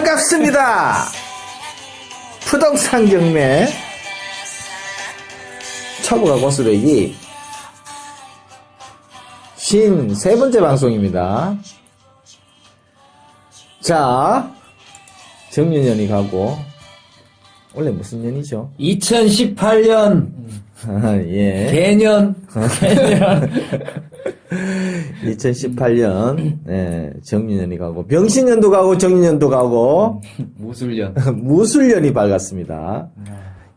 반갑습니다. 부동산 경매 초보가 고수되기 53번째 방송입니다. 자, 정유년이 가고 원래 무슨 년이죠? 2018년 예. 개년 2018년 예, 정유년이 가고 병신년도 가고 정유년도 가고 무술년 무술년이 밝았습니다.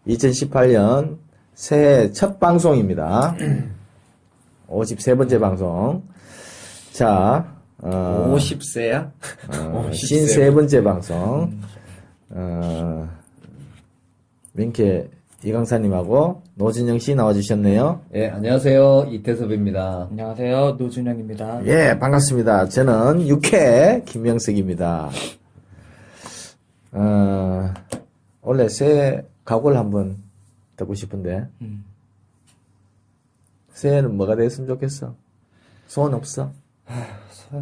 2018년 새해 첫 방송입니다. 53번째 방송. 자, 50세야? 53번째 방송. 민케 이강사님하고 노진영 씨 나와주셨네요. 예, 안녕하세요. 이태섭입니다. 안녕하세요. 노준영입니다. 예, 반갑습니다. 저는 6회 김명석입니다. 원래 새해 각오를 한번 듣고 싶은데, 새해는 뭐가 됐으면 좋겠어? 소원 없어?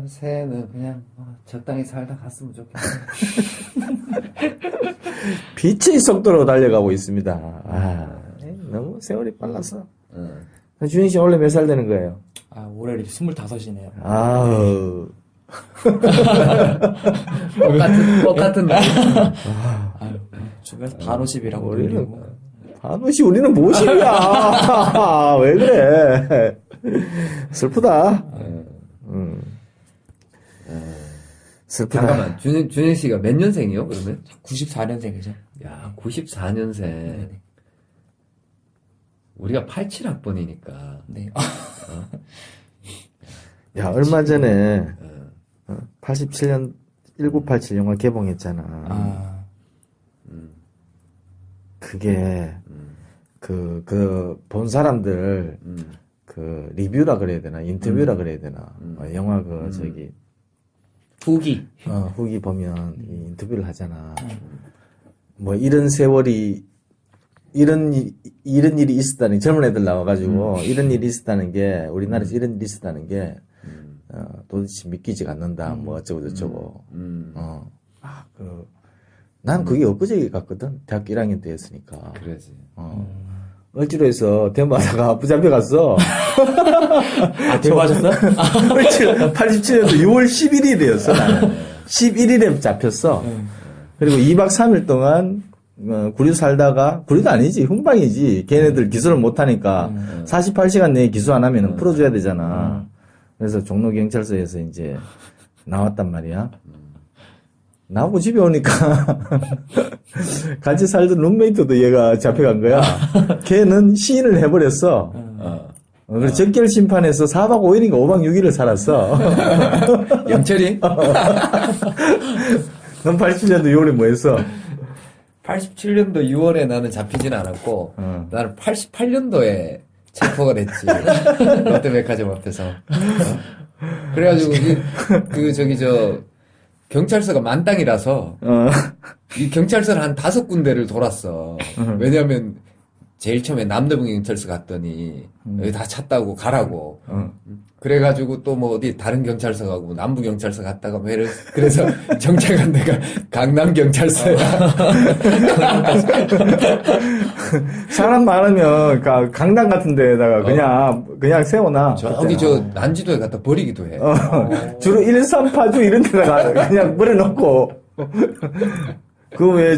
새해는 그냥 적당히 살다 갔으면 좋겠어. 빛의 속도로 달려가고 있습니다. 너무 세월이 빨라서. 준희 씨 원래 몇 살 되는 거예요? 올해 25이네요. 아우. 똑같은 날. 주변에서 반오십이라고 우리는, 불리고. 반우씨, 우리는 모십이야. 왜 그래. 슬프다. 슬프다. 잠깐만, 준영 씨가 몇 년생이요, 그러면? 94년생이죠. 야, 94년생. 우리가 87학번이니까. 네. 야, 얼마 전에, 87년, 1987 영화 개봉했잖아. 그게, 본 사람들, 리뷰라 그래야 되나, 인터뷰라 그래야 되나, 영화 후기. 후기 보면 이 인터뷰를 하잖아. 뭐, 이런 세월이, 이런 일이 있었다는, 젊은 애들 나와가지고, 이런 일이 있었다는 게, 우리나라에서 이런 일이 있었다는 게, 도대체 믿기지가 않는다, 뭐, 어쩌고저쩌고. 난 그게 엊그제 같거든. 대학교 1학년 때 했으니까. 그러지. 을지로에서 대모하다가 붙잡혀갔어. 대모하셨어요? 87년도 6월 11일이었어, 나는. 11일에 잡혔어. 그리고 2박 3일 동안, 구류 살다가, 구류도 아니지, 훈방이지. 걔네들 기소를 못하니까, 48시간 내에 기소 안 하면 풀어줘야 되잖아. 그래서 종로경찰서에서 이제, 나왔단 말이야. 나하고 집에 오니까, 같이 살던 룸메이트도 얘가 잡혀간 거야. 걔는 시인을 해버렸어. 그래서 적결 심판에서 4박 5일인가 5박 6일을 살았어. 영철이? 넌 87년도 6월에 뭐 했어? 87년도 6월에 나는 잡히진 않았고, 나는 88년도에 체포가 됐지. 롯데백화점 앞에서. 그래가지고, 경찰서가 만땅이라서, 이 경찰서를 한 5군데를 돌았어. 왜냐면, 제일 처음에 남대문 경찰서 갔더니, 여기 다 찼다고 가라고. 그래가지고 또 뭐 어디 다른 경찰서 가고, 남부 경찰서 갔다가, 그래서 정착한 데가 강남 경찰서야. 사람 많으면, 강당 같은 데에다가 그냥 세워놔. 저기 난지도에 갖다 버리기도 해. 주로 138주 이런 데다가 그냥 버려놓고. 그 외에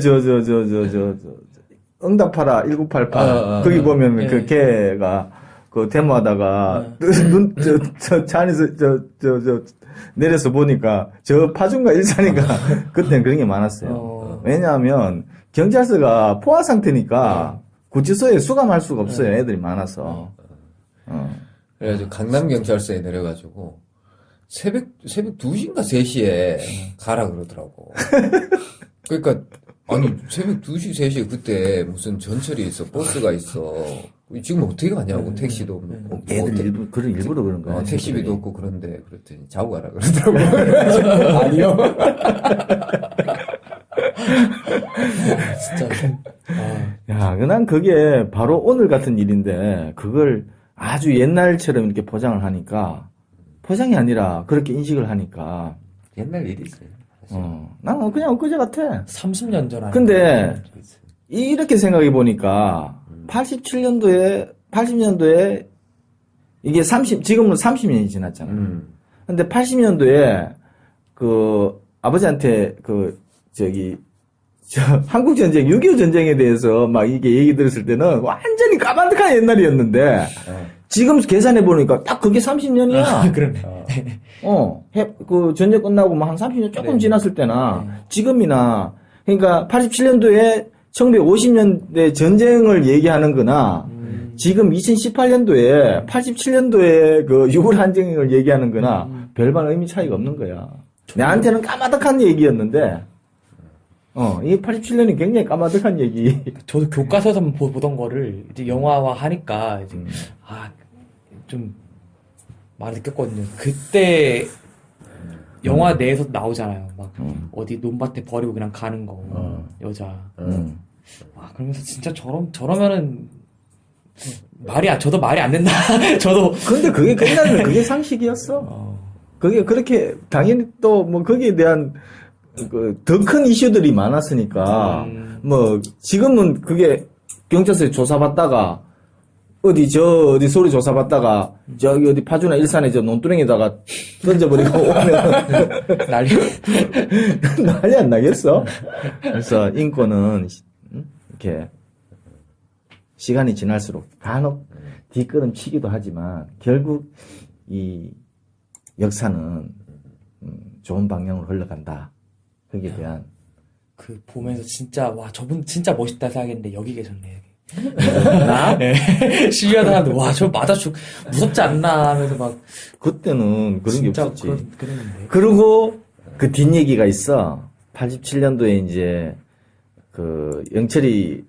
응답하라 1988. 거기 보면 그 걔가 데모하다가 차 안에서 내려서 보니까 파주인가 일산인가 그때는 그런 게 많았어요. 왜냐하면 경찰서가 포화 상태니까 구치소에 수감할 수가 없어요. 애들이 많아서. 그래가지고 강남경찰서에 내려가지고 새벽 2시인가 3시에 가라 그러더라고. 그러니까 아니 새벽 2시 3시에 그때 무슨 전철이 있어, 버스가 있어. 지금 어떻게 가냐고. 택시도 없고. 애들 일부러 그런 거야. 택시비도 없고 그런데 그랬더니 자고 가라 그러더라고. 아니요. 진짜. 야, 난 그게 바로 오늘 같은 일인데, 그걸 아주 옛날처럼 이렇게 포장을 하니까, 포장이 아니라 그렇게 인식을 하니까, 옛날 일이지. 사실. 나는 그냥 엊그제 같아. 30년 전 아니에요? 근데, 이렇게 생각해 보니까, 80년도에, 이게 지금은 30년이 지났잖아. 근데 80년도에, 아버지한테, 한국전쟁, 6.25 전쟁에 대해서 막 이게 얘기 들었을 때는 완전히 까마득한 옛날이었는데, 지금 계산해 보니까 딱 그게 30년이야. 그러네. 전쟁 끝나고 뭐 한 30년 조금 네. 지났을 때나, 네. 지금이나, 그러니까 87년도에 1950년대 전쟁을 얘기하는 거나, 지금 2018년도에 87년도에 6월 한쟁을 얘기하는 거나, 별반 의미 차이가 없는 거야. 내한테는 까마득한 얘기였는데, 이게 87년이 굉장히 까마득한 얘기. 저도 교과서에서 보던 거를 이제 영화화 하니까 이제 좀 많이 느꼈거든요. 그때 영화 내에서도 나오잖아요. 막 어디 논밭에 버리고 그냥 가는 거 여자. 그러면서 진짜 저러면은 저도 말이 안 된다. 저도 근데 그게 끝나면 그게 상식이었어. 그게 그렇게 당연히 또 뭐 거기에 대한 더 큰 이슈들이 많았으니까 뭐 지금은 그게 경찰서에 조사받다가 어디 소리 조사받다가 저기 어디 파주나 일산에 저 논두렁에다가 던져버리고 오면 난리 안 나겠어? 그래서 인권은 이렇게 시간이 지날수록 간혹 뒷걸음 치기도 하지만 결국 이 역사는 좋은 방향으로 흘러간다. 거기에 대한 보면서 진짜 저분 진짜 멋있다 생각했는데 여기 계셨네. 나? 네. 시위하다 사람들 저 무섭지 않나 하면서 막 그때는 그런 게 진짜 없었지. 그랬는데. 그리고 그 뒷얘기가 있어. 87년도에 이제 영철이를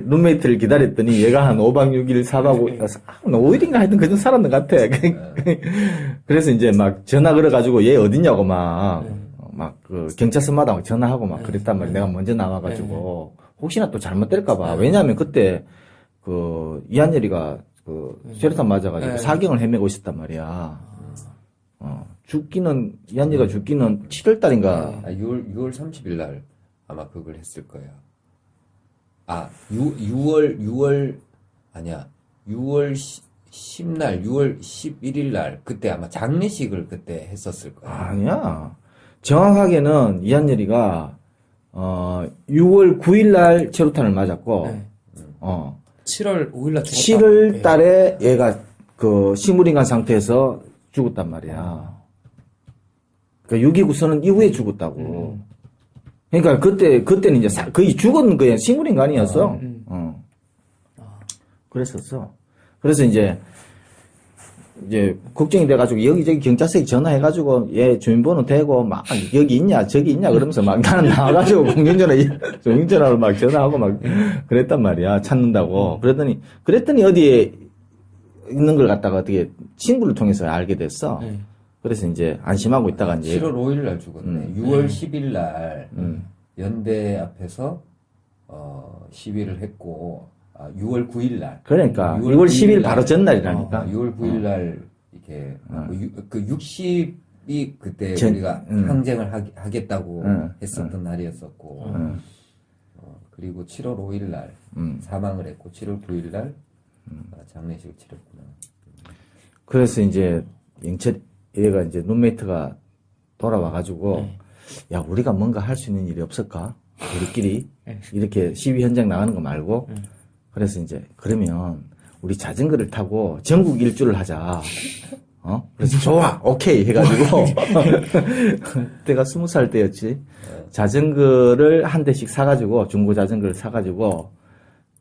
룸메이트를 기다렸더니 얘가 한 5박 6일 4박 5일인가 하여튼 그정 살았는 것 같아. 그래서 이제 막 전화 걸어가지고 얘 어딨냐고 경찰서마다 막 전화하고 막 그랬단 말이야. 내가 먼저 나와가지고. 혹시나 또 잘못될까봐. 왜냐면 그때, 이한열이가 쇠류탄 맞아가지고 사경을 헤매고 있었단 말이야. 이한열이가 죽기는 7월달인가. 6월 30일 날 아마 그걸 했을 거예요. 6월 10날, 6월 11일 날, 그때 아마 장례식을 그때 했었을 거예요. 아니야. 정확하게는 이한열이가 6월 9일 날 체류탄을 맞았고, 7월 5일 날 죽었다. 7월 달에 얘가 식물인간 상태에서 죽었단 말이야. 그러니까 6.29 선언 이후에 죽었다고. 그러니까 그때는 이제 거의 죽은 거야. 식물인간이었어. 그랬었어. 그래서 이제 걱정이 돼가지고 여기저기 경찰서에 전화해가지고 얘 주민번호 대고 막 여기 있냐 저기 있냐 그러면서 막 나는 나와가지고 공중전화로 막 전화하고 막 그랬단 말이야. 찾는다고. 그랬더니 어디에 있는 걸 갖다가 어떻게 친구를 통해서 알게 됐어. 그래서 이제 안심하고 있다가 이제 7월 5일 날 죽었네. 6월 10일 날 연대 앞에서 시위를 했고 6월 9일 날. 그러니까 6월 10일 바로 전날이라니까. 6월 9일 날 이렇게 60이 그때 우리가 항쟁을 하겠다고 했었던 날이었었고 그리고 7월 5일 날 사망을 했고 7월 9일 날 장례식을 치렀구나. 그래서 이제 얘가 이제 룸메이트가 돌아와가지고 야 우리가 뭔가 할 수 있는 일이 없을까? 우리끼리 이렇게 시위 현장 나가는 거 말고 그래서 이제 그러면 우리 자전거를 타고 전국 일주를 하자. 그래서 좋아 오케이 해가지고 그때가 20살 때였지. 자전거를 한 대씩 사가지고 중고 자전거를 사가지고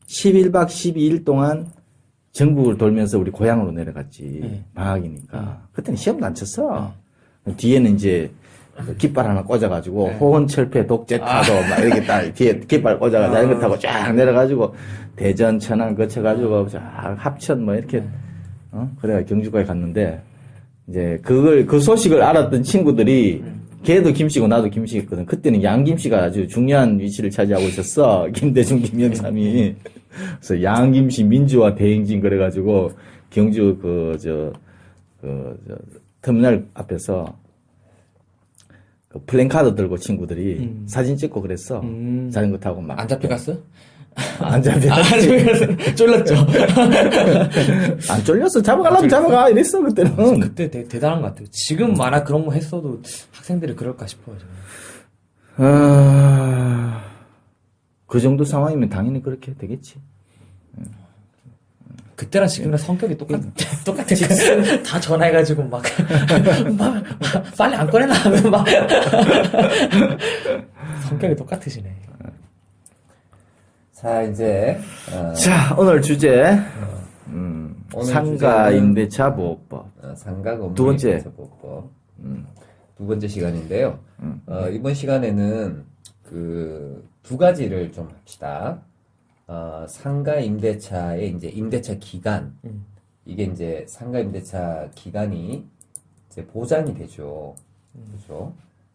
11박 12일 동안 전국을 돌면서 우리 고향으로 내려갔지. 방학이니까. 그때는 시험도 안 쳤어. 뒤에는 이제 깃발 하나 꽂아가지고 호원철폐 독재타도 막 이렇게 딱 뒤에 깃발 꽂아가지고 자전거 타고 쫙 내려가지고 대전 천안 거쳐가지고 쫙 합천 뭐 이렇게 그래가 경주까지 갔는데 이제 그 소식을 알았던 친구들이 걔도 김씨고 나도 김씨였거든. 그때는 양김씨가 아주 중요한 위치를 차지하고 있었어. 김대중 김영삼이. 그래서 양김씨 민주화 대행진 그래가지고 경주 터미널 앞에서 그 플랜카드 들고 친구들이 사진 찍고 그랬어. 자전거 타고 막. 안 잡혀갔어? 안 잡혀. 안 잡혀갔어. 쫄랐죠. 안 쫄렸어. 잡아가려면 잡아가. 이랬어, 그때는. 그때 되게 대단한 것 같아요. 지금 만약 그런 거 했어도 학생들이 그럴까 싶어요. 저는. 그 정도 상황이면 당연히 그렇게 되겠지. 그때랑 지금이랑 성격이 똑같으니까 다 전화해가지고 막 빨리 안 꺼내나 하면 막 성격이 똑같으시네. 자, 이제, 자, 오늘 주제. 오늘 상가 주제는 임대차 보호법. 상가 건물 두 번째. 임대차 보호법. 두 번째 시간인데요. 이번 시간에는 그 두 가지를 좀 합시다. 상가 임대차의 이제 임대차 기간. 이게 이제 상가 임대차 기간이 이제 보장이 되죠. 그렇죠?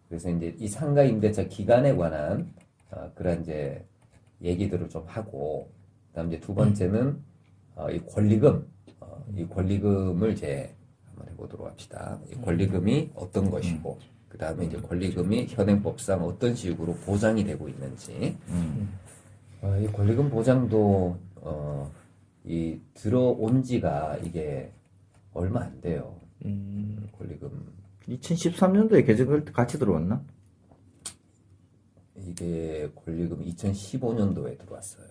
그래서 이제 이 상가 임대차 기간에 관한 그런 이제 얘기들을 좀 하고, 그다음 이제 두 번째는 이 권리금, 이 권리금을 이제 한번 해보도록 합시다. 이 권리금이 어떤 것이고, 그 다음에 이제 권리금이 현행법상 어떤 식으로 보장이 되고 있는지. 이 권리금 보장도 이 들어온 지가 이게 얼마 안 돼요. 권리금 2013년도에 개정될 때 같이 들어왔나? 이게 권리금이 2015년도에 들어왔어요.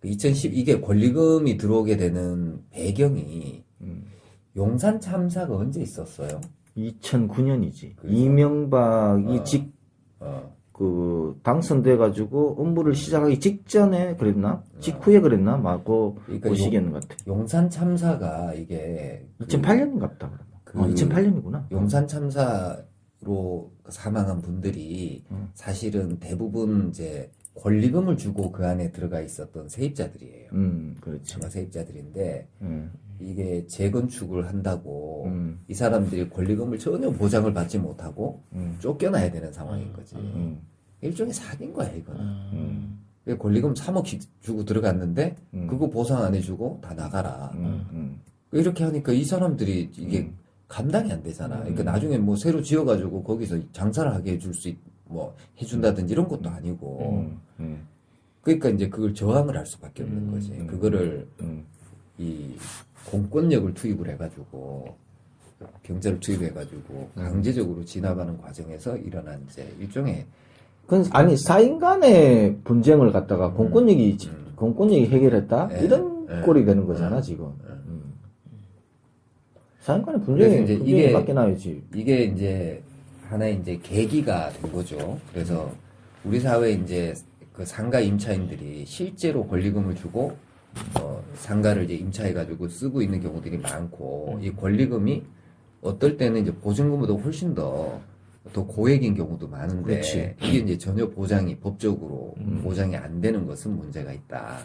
2010 이게 권리금이 들어오게 되는 배경이 용산 참사가 언제 있었어요? 2009년이지. 그래서? 이명박이 어. 당선돼가지고 업무를 시작하기 직전에 그랬나? 직후에 그랬나? 막고 그러니까 보시겠는 것 같아. 용산 참사가 이게 2008년 같다. 그러면. 2008년이구나. 용산 참사로 사망한 분들이 사실은 대부분 이제 권리금을 주고 그 안에 들어가 있었던 세입자들이에요. 그렇지. 아마 세입자들인데 이게 재건축을 한다고 이 사람들이 권리금을 전혀 보장을 받지 못하고 쫓겨나야 되는 상황인 거지. 일종의 사기인 거야 이거는. 권리금 3억 주고 들어갔는데 그거 보상 안 해주고 다 나가라. 이렇게 하니까 이 사람들이 이게 감당이 안 되잖아. 그러니까 나중에 뭐 새로 지어가지고 거기서 장사를 하게 해줄 뭐 해준다든지 이런 것도 아니고. 그러니까 이제 그걸 저항을 할 수밖에 없는 거지. 그거를 이 공권력을 투입을 해가지고 경찰을 투입해가지고 강제적으로 진압하는 과정에서 일어난 이제 일종의 아니, 사인 간의 분쟁을 갖다가 공권력이 해결했다? 예, 이런 예. 꼴이 되는 거잖아, 지금. 사인 간의 분쟁이 그래서 이제 맡겨놔야지. 이게 이제 하나의 이제 계기가 된 거죠. 그래서 우리 사회에 이제 그 상가 임차인들이 실제로 권리금을 주고 상가를 이제 임차해가지고 쓰고 있는 경우들이 많고, 이 권리금이 어떨 때는 이제 보증금보다 훨씬 더 고액인 경우도 많은데, 그렇지. 이게 이제 전혀 법적으로 보장이 안 되는 것은 문제가 있다.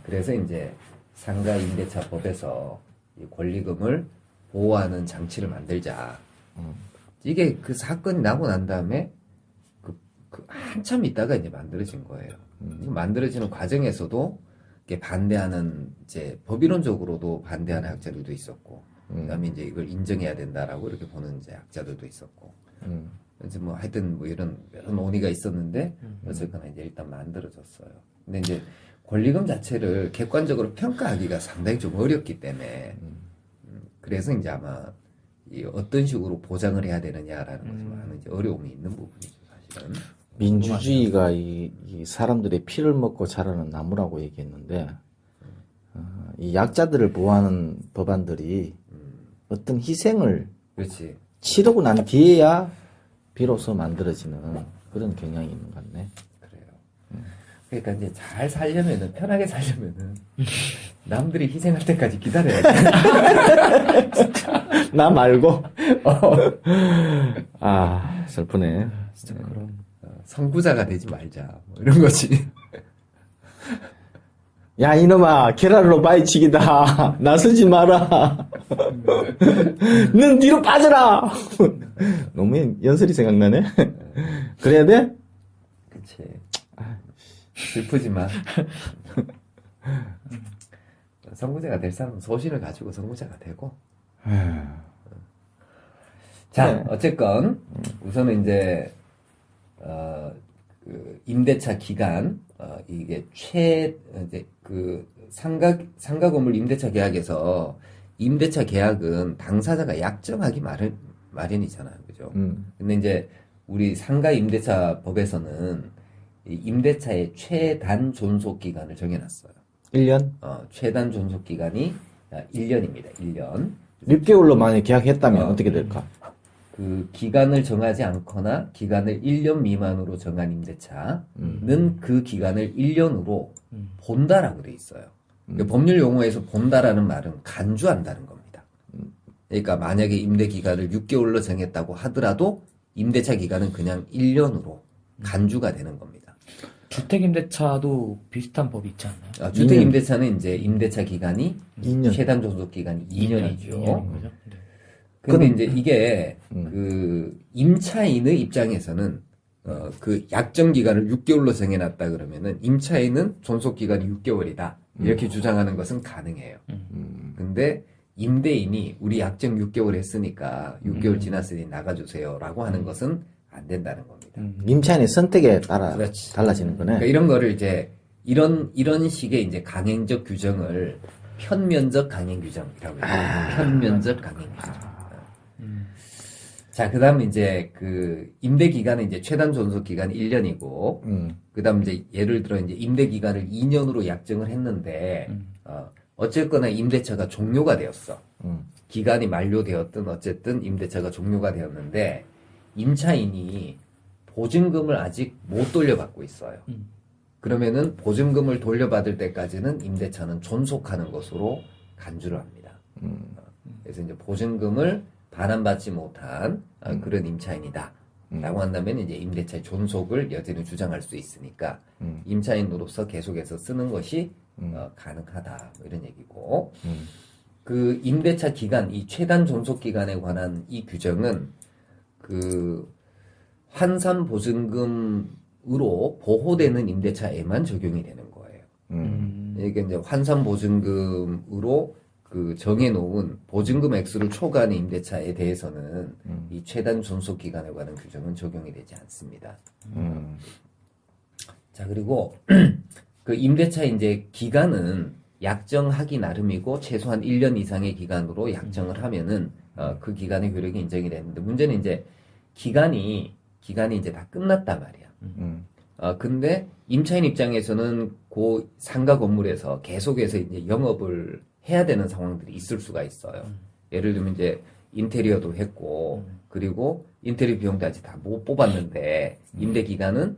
그래서 이제 상가 임대차법에서 이 권리금을 보호하는 장치를 만들자. 이게 그 사건이 나고 난 다음에 한참 있다가 이제 만들어진 거예요. 이거 만들어지는 과정에서도 이게 반대하는 이제 법이론적으로도 반대하는 학자들도 있었고, 그다음에 이제 이걸 인정해야 된다라고 이렇게 보는 이제 학자들도 있었고, 이제 뭐 하여튼 뭐 이런 여러 논의가 있었는데 어쨌거나 이제 일단 만들어졌어요. 근데 이제 권리금 자체를 객관적으로 평가하기가 상당히 좀 어렵기 때문에 그래서 이제 아마 이 어떤 식으로 보장을 해야 되느냐라는 것이 많은 이제 어려움이 있는 부분이죠, 사실은. 민주주의가 이 사람들의 피를 먹고 자라는 나무라고 얘기했는데, 이 약자들을 보호하는 법안들이 어떤 희생을 그렇지. 치르고 난 뒤에야 비로소 만들어지는 그런 경향이 있는 것 같네. 그래요. 그러니까 이제 잘 살려면은, 편하게 살려면은, 남들이 희생할 때까지 기다려야 돼. 나 말고. 슬프네. 진짜 그런. 선구자가 되지 말자. 뭐 이런 거지. 야, 이놈아, 계란으로 바위치기다. 나서지 마라. 넌 뒤로 빠져라. 너무 연설이 생각나네. 그래야 돼? 그치. 슬프지만. 선구자가 될 사람은 소신을 가지고 선구자가 되고. 자, 네. 어쨌건, 우선은 이제 그 임대차 기간 이게 이제 그 상가 건물 임대차 계약에서 임대차 계약은 당사자가 약정하기 마련이잖아요, 그죠? 근데 이제 우리 상가 임대차 법에서는 이 임대차의 최단 존속 기간을 정해놨어요. 1년? 최단 존속 기간이 1년입니다. 1년. 6개월로 만약에 계약했다면 어떻게 될까? 그 기간을 정하지 않거나 기간을 1년 미만으로 정한 임대차는 그 기간을 1년으로 본다라고 돼 있어요. 그 법률 용어에서 본다라는 말은 간주한다는 겁니다. 그러니까 만약에 임대 기간을 6개월로 정했다고 하더라도 임대차 기간은 그냥 1년으로 간주가 되는 겁니다. 주택임대차도 비슷한 법이 있지 않나요? 주택 임대차는 이제 임대차 기간이 2년. 최단 존속 기간이 2년이죠. 2년인 거죠? 네. 근데 이제 이게 그 임차인의 입장에서는 그 약정 기간을 6개월로 정해놨다 그러면은 임차인은 존속 기간이 6개월이다 이렇게 주장하는 것은 가능해요. 근데 임대인이 우리 약정 6개월 했으니까 6개월 지났으니 나가주세요라고 하는 것은 안 된다는 겁니다. 임차인의 선택에 따라 그렇지. 달라지는 거네. 그러니까 이런 거를 이제 이런 식의 이제 강행적 규정을 편면적 강행 규정이라고 해요. 편면적 강행 규정. 자, 그 다음 이제 그 임대 기간은 이제 최단 존속 기간이 1년이고, 그 다음 이제 예를 들어 이제 임대 기간을 2년으로 약정을 했는데, 어쨌거나 임대차가 종료가 되었어. 기간이 만료되었든 어쨌든 임대차가 종료가 되었는데, 임차인이 보증금을 아직 못 돌려받고 있어요. 그러면은 보증금을 돌려받을 때까지는 임대차는 존속하는 것으로 간주를 합니다. 그래서 이제 보증금을 반환받지 못한 그런 임차인이다. 라고 한다면 이제 임대차의 존속을 여전히 주장할 수 있으니까 임차인으로서 계속해서 쓰는 것이 가능하다. 뭐 이런 얘기고. 그 임대차 기간, 이 최단 존속 기간에 관한 이 규정은 그 환산 보증금으로 보호되는 임대차에만 적용이 되는 거예요. 이게 이제 환산 보증금으로 그 정해놓은 보증금 액수를 초과하는 임대차에 대해서는 이 최단 존속 기간에 관한 규정은 적용이 되지 않습니다. 자, 그리고 그 임대차 이제 기간은 약정하기 나름이고 최소한 1년 이상의 기간으로 약정을 하면은 그 기간의 효력이 인정이 되는데 문제는 이제 기간이 이제 다 끝났단 말이야. 근데 임차인 입장에서는 그 상가 건물에서 계속해서 이제 영업을 해야 되는 상황들이 있을 수가 있어요. 예를 들면 이제 인테리어도 했고, 그리고 인테리어 비용도 아직 다 못 뽑았는데, 임대 기간은,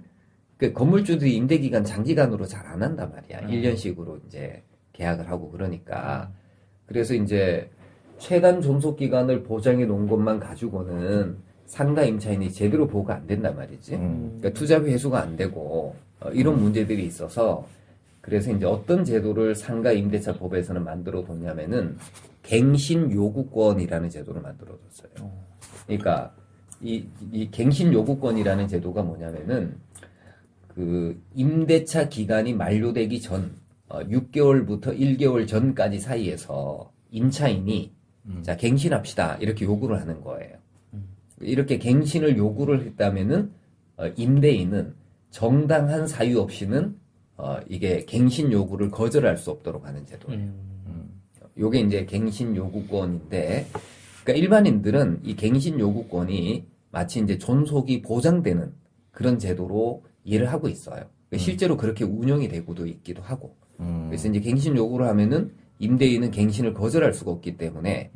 그 건물주들이 임대 기간 장기간으로 잘 안 한단 말이야. 1년씩으로 이제 계약을 하고 그러니까. 그래서 이제 최단 존속 기간을 보장해 놓은 것만 가지고는 상가 임차인이 제대로 보호가 안 된단 말이지. 그러니까 투자 회수가 안 되고, 이런 문제들이 있어서, 그래서 이제 어떤 제도를 상가 임대차 법에서는 만들어 뒀냐면은 갱신 요구권이라는 제도를 만들어 뒀어요. 그러니까 이 갱신 요구권이라는 제도가 뭐냐면은 그 임대차 기간이 만료되기 전 6개월부터 1개월 전까지 사이에서 임차인이 자 갱신합시다 이렇게 요구를 하는 거예요. 이렇게 갱신을 요구를 했다면은 임대인은 정당한 사유 없이는 이게 갱신 요구를 거절할 수 없도록 하는 제도예요. 요게 이제 갱신 요구권인데, 그러니까 일반인들은 이 갱신 요구권이 마치 이제 존속이 보장되는 그런 제도로 이해를 하고 있어요. 실제로 그렇게 운영이 되고도 있기도 하고. 그래서 이제 갱신 요구를 하면은 임대인은 갱신을 거절할 수가 없기 때문에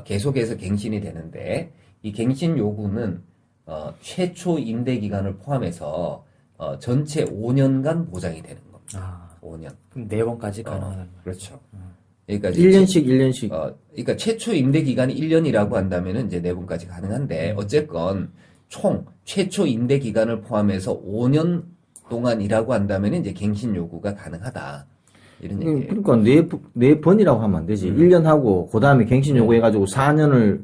계속해서 갱신이 되는데, 이 갱신 요구는 최초 임대 기간을 포함해서 전체 5년간 보장이 되는 겁니다. 5년. 그럼 4번까지 가능하다는 거예요. 그렇죠. 그러니까 1년씩. 그러니까 최초 임대 기간이 1년이라고 한다면은 이제 4번까지 가능한데 어쨌건 총 최초 임대 기간을 포함해서 5년 동안이라고 한다면 이제 갱신 요구가 가능하다. 이런 얘기예요. 그러니까 네 번이라고 하면 안 되지. 1년 하고 그다음에 갱신 요구해가지고 4년을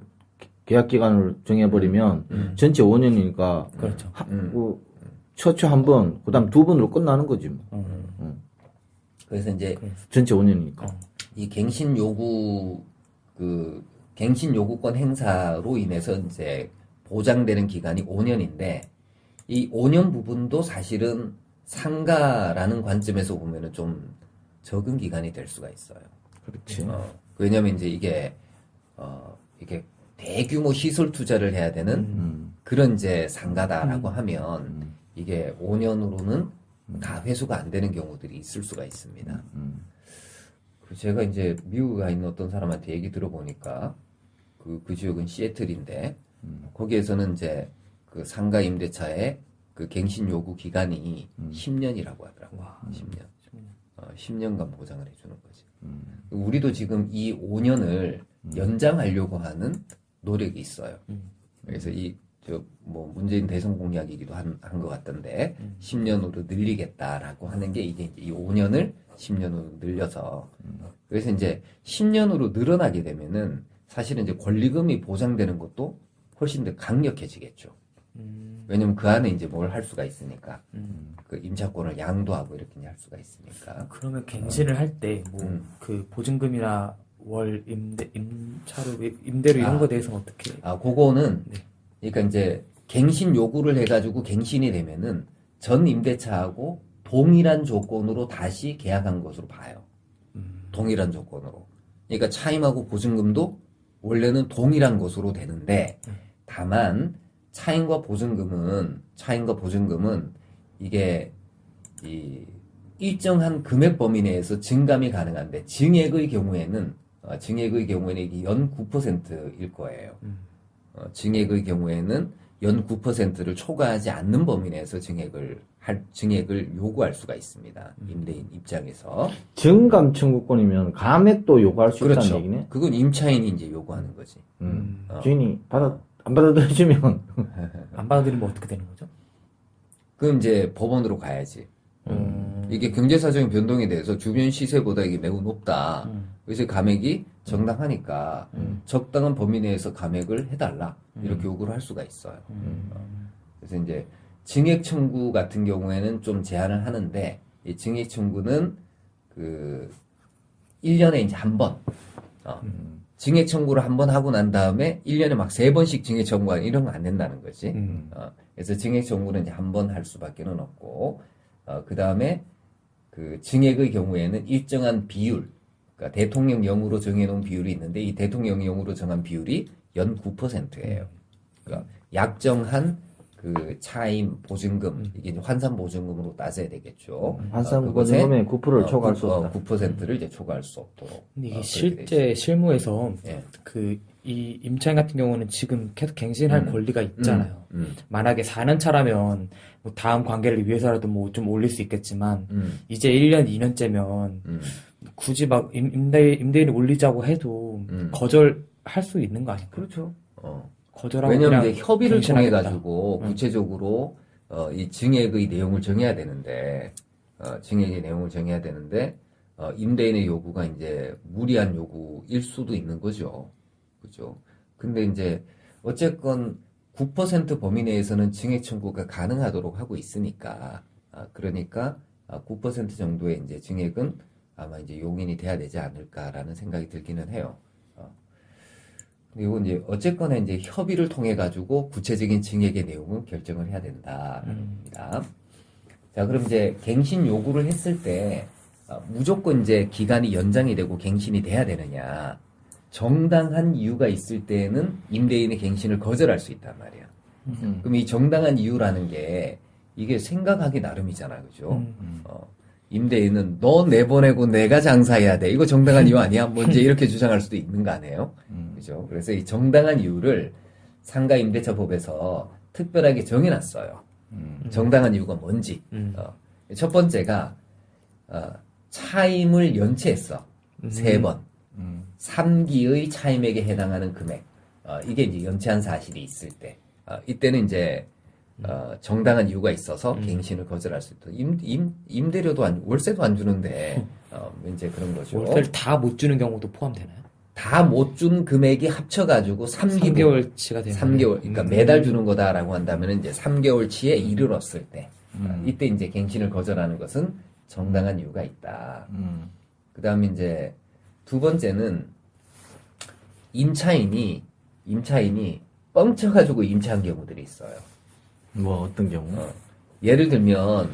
계약 기간을 정해버리면 전체 5년이니까 그렇죠. 최초 한 번, 그다음 2번으로 끝나는 거지 뭐. 그래서 이제 전체 5년이니까. 이 갱신 요구권 행사로 인해서 이제 보장되는 기간이 5년인데 이 5년 부분도 사실은 상가라는 관점에서 보면은 좀 적은 기간이 될 수가 있어요. 그렇지. 왜냐면 이제 이게 대규모 시설 투자를 해야 되는 그런 이제 상가다라고 하면 이게 5년으로는 다 회수가 안 되는 경우들이 있을 수가 있습니다. 제가 이제 미국에 가 있는 어떤 사람한테 얘기 들어보니까 그 지역은 시애틀인데 거기에서는 이제 그 상가 임대차의 그 갱신 요구 기간이 10년이라고 하더라고요. 10년. 10년간 보장을 해주는 거지. 우리도 지금 이 5년을 연장하려고 하는 노력이 있어요. 그래서 뭐 문재인 대선 공약이기도 한 것 같던데 10년으로 늘리겠다라고 하는 게 이게 이제 이 5년을 10년으로 늘려서 그래서 이제 10년으로 늘어나게 되면은 사실은 이제 권리금이 보장되는 것도 훨씬 더 강력해지겠죠. 왜냐면 그 안에 이제 뭘 할 수가 있으니까 그 임차권을 양도하고 이렇게 할 수가 있으니까. 그러면 갱신을 할 때 뭐 그 보증금이나 월 임차료 임대료 이런 거에 대해서는 어떻게? 그거는 네. 그러니까 이제 갱신 요구를 해가지고 갱신이 되면은 전 임대차하고 동일한 조건으로 다시 계약한 것으로 봐요. 동일한 조건으로. 그러니까 차임하고 보증금도 원래는 동일한 것으로 되는데 다만 차임과 보증금은 이게 이 일정한 금액 범위 내에서 증감이 가능한데 증액의 경우에는 이게 연 9%일 거예요. 증액의 경우에는 연 9%를 초과하지 않는 범위 내에서 증액을 요구할 수가 있습니다. 임대인 입장에서. 증감 청구권이면 감액도 요구할 수 그렇죠. 있다는 얘기네. 그건 임차인이 이제 요구하는 거지. 주인이 안 받아들여주면 안 받아들이면 어떻게 되는 거죠? 그럼 이제 법원으로 가야지. 이게 경제사정의 변동에 대해서 주변 시세보다 이게 매우 높다. 그래서 감액이 정당하니까 적당한 범위 내에서 감액을 해달라. 이렇게 요구를 할 수가 있어요. 그래서 이제 증액 청구 같은 경우에는 좀 제한을 하는데 이 증액 청구는 그 1년에 이제 한 번. 증액 청구를 한 번 하고 난 다음에 1년에 막 3번씩 증액 청구하는 이런 건 안 된다는 거지. 그래서 증액 청구는 이제 한 번 할 수밖에는 없고, 그 다음에 그 증액의 경우에는 일정한 비율, 그러니까 대통령령으로 정해놓은 비율이 있는데 이 대통령령으로 정한 비율이 연 9%예요. 그러니까 약정한 그 차임 보증금, 이게 이제 환산 보증금으로 따져야 되겠죠. 환산 보증금의 9%를 초과할 수 없다. 9%를 이제 초과할 수 없도록. 근데 이게 그렇게 돼 실제 실무에서 예. 이 임차인 같은 경우는 지금 계속 갱신할 권리가 있잖아요. 만약에 4년 차라면 뭐 다음 관계를 위해서라도 뭐 좀 올릴 수 있겠지만 이제 1년, 2년째면 굳이 막 임대인이 올리자고 해도 거절할 수 있는 거 아닌가요? 그렇죠. 거절하고 왜냐면 그냥 이제 협의를 통해 갱신하겠다. 가지고 구체적으로 이 증액의 내용을 정해야 되는데 임대인의 요구가 이제 무리한 요구일 수도 있는 거죠. 그죠? 근데 이제 어쨌건 9% 범위 내에서는 증액 청구가 가능하도록 하고 있으니까 그러니까 9% 정도의 이제 증액은 아마 이제 용인이 돼야 되지 않을까라는 생각이 들기는 해요. 그리고 이제 어쨌거나 이제 협의를 통해 가지고 구체적인 증액의 내용은 결정을 해야 된다입니다. 자, 그럼 이제 갱신 요구를 했을 때 무조건 이제 기간이 연장이 되고 갱신이 돼야 되느냐? 정당한 이유가 있을 때에는 임대인의 갱신을 거절할 수 있단 말이야. 그럼 이 정당한 이유라는 게 이게 생각하기 나름이잖아, 그죠? 임대인은 너 내보내고 내가 장사해야 돼. 이거 정당한 이유 아니야? 뭐 이제 이렇게 주장할 수도 있는 거 아니에요? 그죠? 그래서 이 정당한 이유를 상가임대차법에서 특별하게 정해놨어요. 정당한 이유가 뭔지. 첫 번째가 차임을 연체했어. 3번. 3기의 차임액에 해당하는 금액. 이게 이제 연체한 사실이 있을 때. 이때는 이제 정당한 이유가 있어서 갱신을 거절할 수 있다. 임대료도 월세도 안 주는데 이제 그런 거죠. 월세를 다 못 주는 경우도 포함되나요? 다 못 준 금액이 합쳐가지고 3개월치가 되는 3개월, 그러니까 매달 주는 거다라고 한다면 이제 3개월치에 이르렀을 때, 이때 이제 갱신을 거절하는 것은 정당한 이유가 있다. 그 다음에 이제 두 번째는 임차인이 뻥쳐가지고 임차한 경우들이 있어요. 뭐 어떤 경우? 예를 들면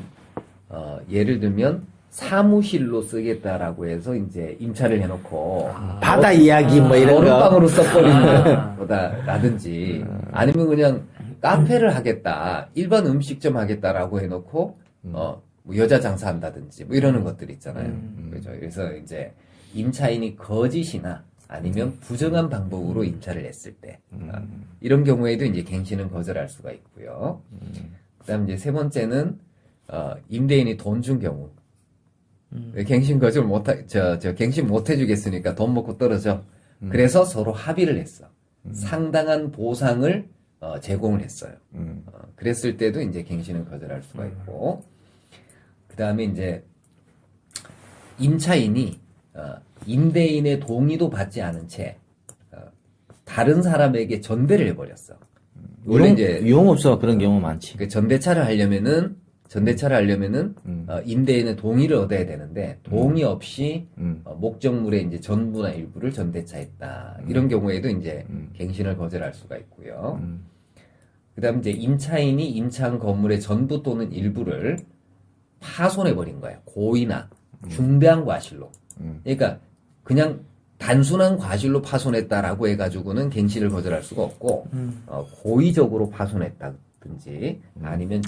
사무실로 쓰겠다라고 해서 이제 임차를 해놓고 바다 이야기 뭐 이런 거. 얼음방으로 써버리는 거다라든지 아니면 그냥 카페를 하겠다, 일반 음식점 하겠다라고 해놓고 뭐 여자 장사한다든지 뭐 이러는 것들 있잖아요. 그죠? 그래서 이제 임차인이 거짓이나 아니면 부정한 방법으로 임차를 했을 때 이런 경우에도 이제 갱신은 거절할 수가 있고요. 그다음 이제 세 번째는 임대인이 돈 준 경우. 갱신 거절 갱신 못 해주겠으니까 돈 먹고 떨어져. 그래서 서로 합의를 했어. 상당한 보상을 제공을 했어요. 그랬을 때도 이제 갱신을 거절할 수가 있고. 그 다음에 이제 임차인이 임대인의 동의도 받지 않은 채 다른 사람에게 전대를 해버렸어. 원래 이제 유흥업소가 그런 경우 많지. 그 전대차를 하려면은 임대인의 동의를 얻어야 되는데 동의 없이 목적물의 이제 전부나 일부를 전대차했다. 이런 경우에도 이제 갱신을 거절할 수가 있고요. 그다음 이제 임차인이 임차한 건물의 전부 또는 일부를 파손해 버린 거야. 고의나 중대한 과실로. 그러니까 그냥 단순한 과실로 파손했다라고 해가지고는 갱신을 거절할 수가 없고 고의적으로 파손했다든지 아니면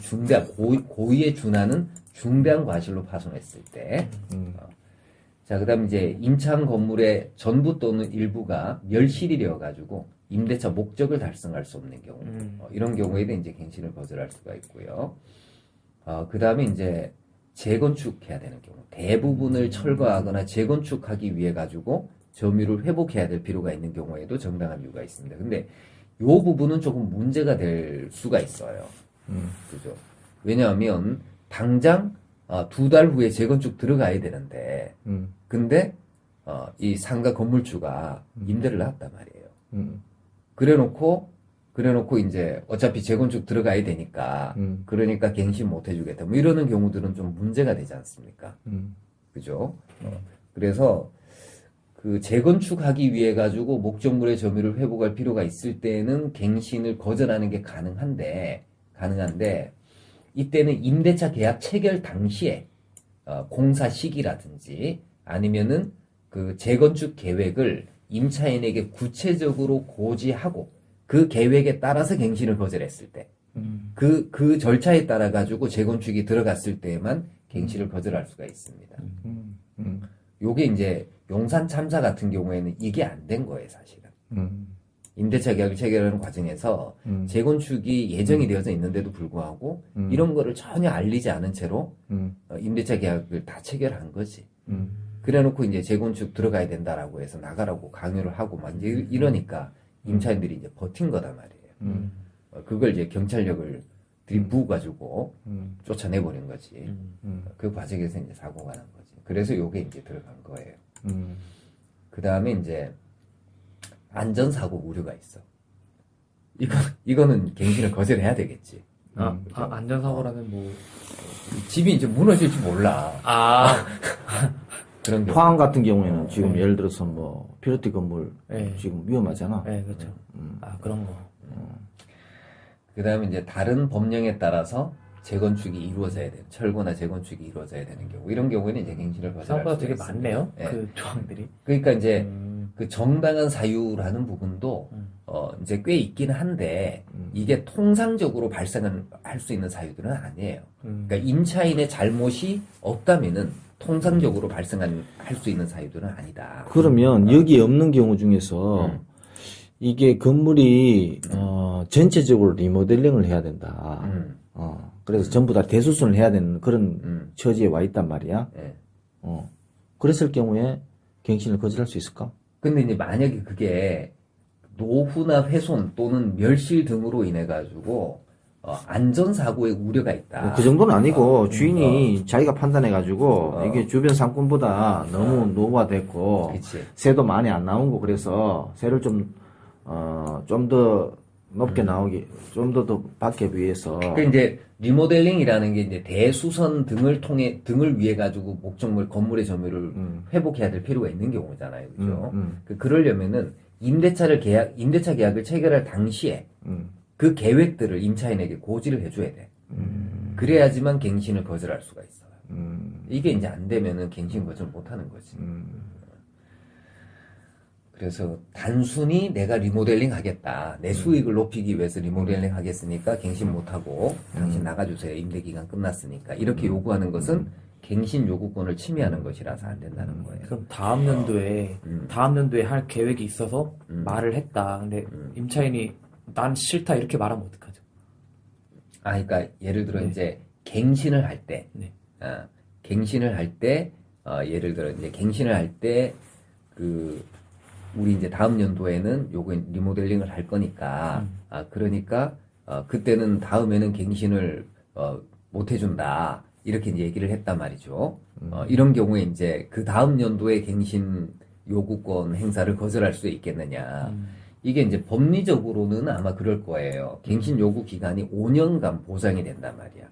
고의에 준하는 중대한 과실로 파손했을 때 자, 그다음 이제 임차한 건물의 전부 또는 일부가 멸실이 되어가지고 임대차 목적을 달성할 수 없는 경우 이런 경우에도 이제 갱신을 거절할 수가 있고요. 그다음에 이제 재건축해야 되는 경우 대부분을 철거하거나 재건축하기 위해 가지고 점유를 회복해야 될 필요가 있는 경우에도 정당한 이유가 있습니다. 근데 요 부분은 조금 문제가 될 수가 있어요. 그죠? 왜냐하면 당장 2달 후에 재건축 들어가야 되는데 근데 이 상가 건물주가 임대를 놨단 말이에요. 그래놓고 이제 어차피 재건축 들어가야 되니까 그러니까 갱신 못 해주겠다. 뭐 이러는 경우들은 좀 문제가 되지 않습니까? 그죠? 그래서 그 재건축하기 위해 가지고 목적물의 점유를 회복할 필요가 있을 때는 갱신을 거절하는 게 가능한데 이때는 임대차 계약 체결 당시에 공사 시기라든지 아니면은 그 재건축 계획을 임차인에게 구체적으로 고지하고 그 계획에 따라서 갱신을 거절했을 때, 그 절차에 따라 가지고 재건축이 들어갔을 때에만 갱신을 거절할 수가 있습니다. 요게 이제 용산 참사 같은 경우에는 이게 안 된 거예요, 사실은. 임대차 계약을 체결하는 과정에서 재건축이 예정이 되어져 있는데도 불구하고 이런 거를 전혀 알리지 않은 채로 임대차 계약을 다 체결한 거지. 그래놓고 이제 재건축 들어가야 된다라고 해서 나가라고 강요를 하고 막 이제 이러니까 임차인들이 이제 버틴 거단 말이에요. 그걸 이제 경찰력을 들이부어가지고 쫓아내버린 거지. 그 과정에서 이제 사고가 난 거지. 그래서 요게 이제 들어간 거예요. 그 다음에 이제 안전사고 우려가 있어. 이거는 갱신을 거절해야 되겠지. 안전사고라면 뭐. 집이 이제 무너질지 몰라. 그런 경우. 포항 같은 경우에는 지금 예를 들어서 뭐 피로티 건물 네. 지금 위험하잖아. 네, 그렇죠. 그런 거. 그 다음에 이제 다른 법령에 따라서 재건축이 이루어져야 되는, 철거나 재건축이 이루어져야 되는 경우. 이런 경우에는 이제 갱신을 거절할 생각보다 수가 되게 있습니다. 많네요. 네. 그 조항들이. 그러니까 이제 그 정당한 사유라는 부분도 이제 꽤 있긴 한데 이게 통상적으로 발생할 수 있는 사유들은 아니에요. 그러니까 임차인의 잘못이 없다면은 통상적으로 발생할 수 있는 사유들은 아니다. 그러면 여기 없는 경우 중에서 이게 건물이 전체적으로 리모델링을 해야 된다. 그래서 전부 다 대수술을 해야 되는 그런 처지에 와 있단 말이야. 네. 그랬을 경우에 갱신을 거절할 수 있을까? 근데 이제 만약에 그게 노후나 훼손 또는 멸실 등으로 인해 가지고 안전사고의 우려가 있다. 그 정도는 아니고 주인이 자기가 판단해가지고 이게 주변 상권보다 너무 노후화됐고 그치. 새도 많이 안 나온 거 그래서 새를 좀 더 높게 나오기, 좀 더 받기 위해서. 그 이제 리모델링이라는 게 이제 대수선 등을 위해 가지고 목적물 건물의 점유율을 회복해야 될 필요가 있는 경우잖아요, 그죠? 그러려면은 임대차 계약을 체결할 당시에 그 계획들을 임차인에게 고지를 해줘야 돼. 그래야지만 갱신을 거절할 수가 있어요. 이게 이제 안 되면은 갱신 거절 못 하는 거지. 그래서 단순히 내가 리모델링 하겠다. 내 수익을 높이기 위해서 리모델링 하겠으니까 갱신 못하고 당신 나가주세요. 임대기간 끝났으니까. 이렇게 요구하는 것은 갱신 요구권을 침해하는 것이라서 안 된다는 거예요. 그럼 다음 연도에 할 계획이 있어서 말을 했다. 근데 임차인이 난 싫다 이렇게 말하면 어떡하죠? 그러니까 예를 들어 이제 갱신을 할 때, 네. 갱신을 할 때, 예를 들어 이제 갱신을 할 때, 우리 이제 다음 연도에는 요거 리모델링을 할 거니까, 그러니까, 그때는 다음에는 갱신을, 못 해준다. 이렇게 이제 얘기를 했단 말이죠. 이런 경우에 이제 그 다음 연도에 갱신 요구권 행사를 거절할 수 있겠느냐. 이게 이제 법리적으로는 아마 그럴 거예요. 갱신 요구 기간이 5년간 보장이 된단 말이야.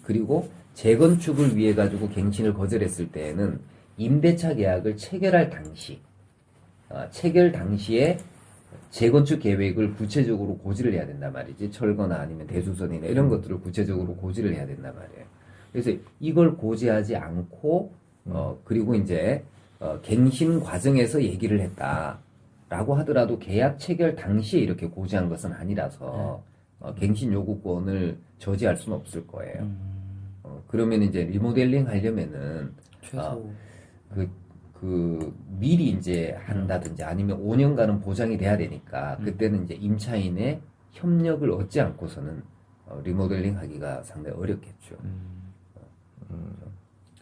그리고 재건축을 위해 가지고 갱신을 거절했을 때에는 임대차 계약을 체결할 당시에 재건축 계획을 구체적으로 고지를 해야 된단 말이지. 철거나 아니면 대수선이나 이런 것들을 구체적으로 고지를 해야 된단 말이에요. 그래서 이걸 고지하지 않고 그리고 이제 갱신 과정에서 얘기를 했다라고 하더라도 계약 체결 당시에 이렇게 고지한 것은 아니라서 갱신 요구권을 저지할 수는 없을 거예요. 그러면 이제 리모델링 하려면은 최소 미리 이제 한다든지 아니면 5년간은 보장이 돼야 되니까 그때는 이제 임차인의 협력을 얻지 않고서는 리모델링 하기가 상당히 어렵겠죠.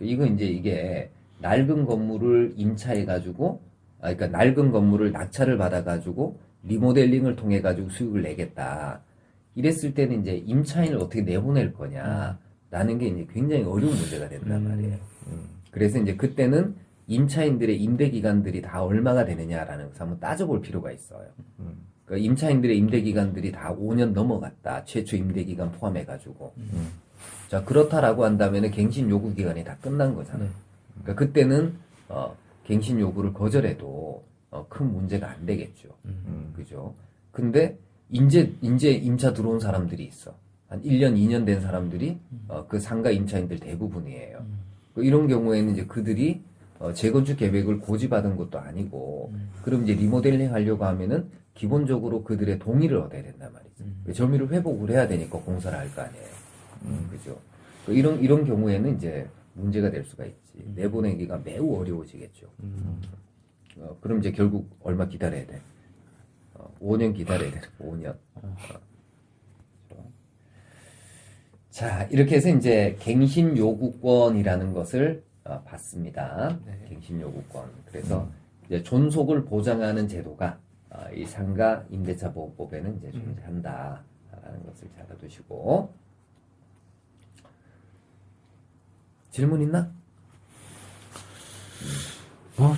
이건 이제 이게 낡은 건물을 임차해가지고, 그러니까 낡은 건물을 낙찰을 받아가지고 리모델링을 통해가지고 수익을 내겠다. 이랬을 때는 이제 임차인을 어떻게 내보낼 거냐라는 게 이제 굉장히 어려운 문제가 된단 말이에요. 그래서 이제 그때는 임차인들의 임대 기간들이 다 얼마가 되느냐라는 것을 한번 따져볼 필요가 있어요. 그러니까 임차인들의 임대 기간들이 다 5년 넘어갔다. 최초 임대 기간 포함해가지고. 자, 그렇다라고 한다면은 갱신 요구 기간이 다 끝난 거잖아요. 그러니까 그때는 갱신 요구를 거절해도 큰 문제가 안 되겠죠. 그죠? 근데 이제 임차 들어온 사람들이 있어. 한 1년, 2년 된 사람들이 그 상가 임차인들 대부분이에요. 이런 경우에는 이제 그들이 재건축 계획을 고지받은 것도 아니고, 그럼 이제 리모델링 하려고 하면은 기본적으로 그들의 동의를 얻어야 된단 말이죠. 점유율 회복을 해야 되니까 공사를 할 거 아니에요. 그죠? 이런 경우에는 이제 문제가 될 수가 있지. 내보내기가 매우 어려워지겠죠. 그럼 이제 결국 얼마 기다려야 돼? 5년 기다려야 돼. 5년. 자, 이렇게 해서 이제 갱신 요구권이라는 것을 봤습니다. 네. 갱신 요구권. 그래서 이제 존속을 보장하는 제도가 이 상가 임대차 보호법에는 이제 존재한다라는 것을 잘 알아두시고. 질문 있나?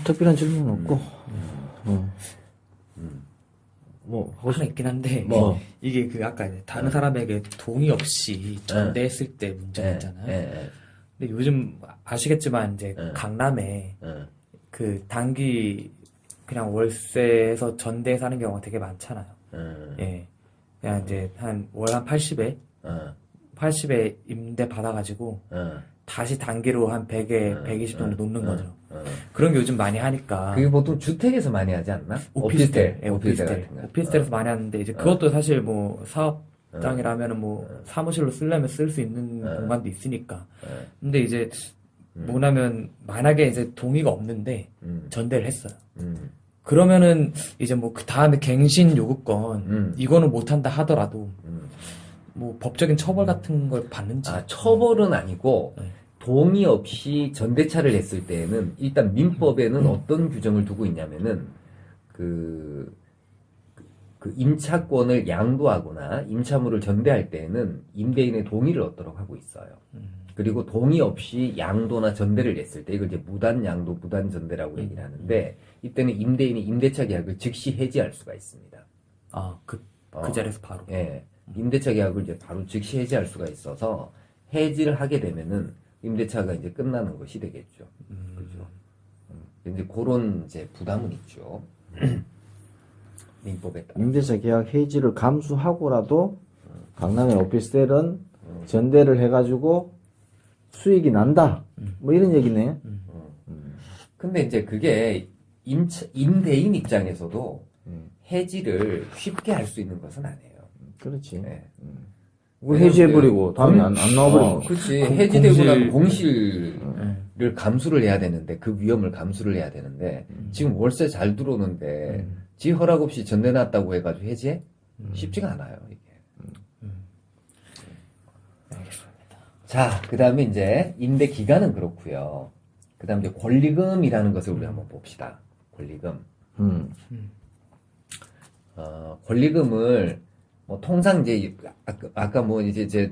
특별한 질문은 없고. 하나 있긴 한데 뭐? 이게 아까 이제 다른 사람에게 동의 없이 전대했을 때 문제가 있잖아요. 근데 요즘 아시겠지만 이제 강남에 그 단기 그냥 월세에서 전대해서 하는 경우가 되게 많잖아요. 예. 그냥 이제 월 한 80에 임대 받아가지고 다시 단기로 한 100에 120 정도 놓는 거죠. 그런 게 요즘 많이 하니까. 그게 보통 주택에서 많이 하지 않나? 오피스텔 오피스텔 같은 거. 오피스텔에서 많이 하는데 이제 그것도 사실 뭐 사업장이라면은 뭐 사무실로 쓰려면 쓸 수 있는 공간도 있으니까. 근데 이제 뭐냐면 만약에 이제 동의가 없는데 전대를 했어요. 그러면은 이제 뭐 그 다음에 갱신 요구권 이거는 못한다 하더라도 뭐 법적인 처벌 같은 걸 받는지. 처벌은 아니고 네. 동의 없이 전대차를 했을 때에는 일단 민법에는 어떤 규정을 두고 있냐면은 그 임차권을 양도하거나 임차물을 전대할 때에는 임대인의 동의를 얻도록 하고 있어요. 그리고 동의 없이 양도나 전대를 했을 때 이걸 이제 무단 양도, 무단 전대라고 얘기를 하는데 이때는 임대인이 임대차 계약을 즉시 해지할 수가 있습니다. 그 자리에서 바로. 예. 임대차 계약을 이제 바로 즉시 해지할 수가 있어서 해지를 하게 되면은 임대차가 이제 끝나는 것이 되겠죠. 그죠. 이제 그런 이제 부담은 있죠. 민법에 따라. 임대차 계약 해지를 감수하고라도 강남의 오피스텔은 전대를 해가지고 수익이 난다. 뭐 이런 얘기네. 근데 이제 그게 임대인 입장에서도 해지를 쉽게 할 수 있는 것은 아니에요. 그렇지. 네. 뭐 해지해버리고 다음에 안 나와버리면. 그렇지. 해지되고 나면 공실을 감수를 해야 되는데, 그 위험을 감수를 해야 되는데, 지금 월세 잘 들어오는데, 지 허락 없이 전내놨다고 해가지고 해지해? 쉽지가 않아요, 이게. 알겠습니다. 자, 그 다음에 이제 임대 기간은 그렇고요. 그 다음에 이제 권리금이라는 것을 우리 한번 봅시다. 권리금. 권리금을 뭐 통상 이제 아까 뭐 이제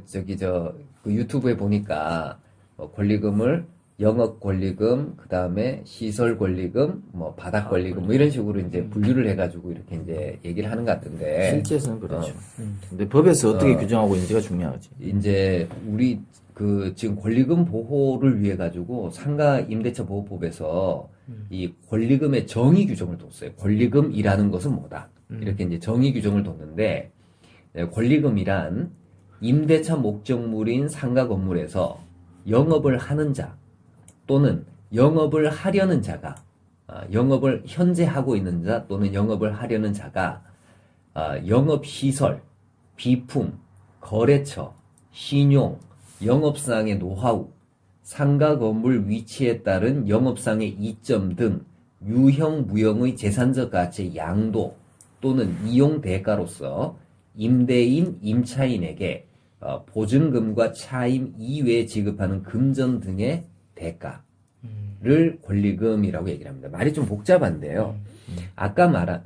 그 유튜브에 보니까 권리금을 영업 권리금, 그 다음에 시설 권리금, 뭐 바닥 권리금, 뭐 이런 식으로 이제 분류를 해가지고 이렇게 이제 얘기를 하는 것 같은데. 실제에서는 그렇죠. 근데 법에서 어떻게 규정하고 있는지가 중요하지. 이제 우리 그 지금 권리금 보호를 위해 가지고 상가 임대차 보호법에서 이 권리금의 정의 규정을 뒀어요. 권리금이라는 것은 뭐다. 이렇게 이제 정의 규정을 뒀는데, 권리금이란 임대차 목적물인 상가 건물에서 영업을 하는 자 또는 영업을 하려는 자가, 영업을 현재 하고 있는 자 또는 영업을 하려는 자가 영업시설, 비품, 거래처, 신용, 영업상의 노하우, 상가 건물 위치에 따른 영업상의 이점 등 유형, 무형의 재산적 가치의 양도 또는 이용 대가로서 임대인, 임차인에게 보증금과 차임 이외에 지급하는 금전 등의 대가를 권리금이라고 얘기를 합니다. 말이 좀 복잡한데요. 아까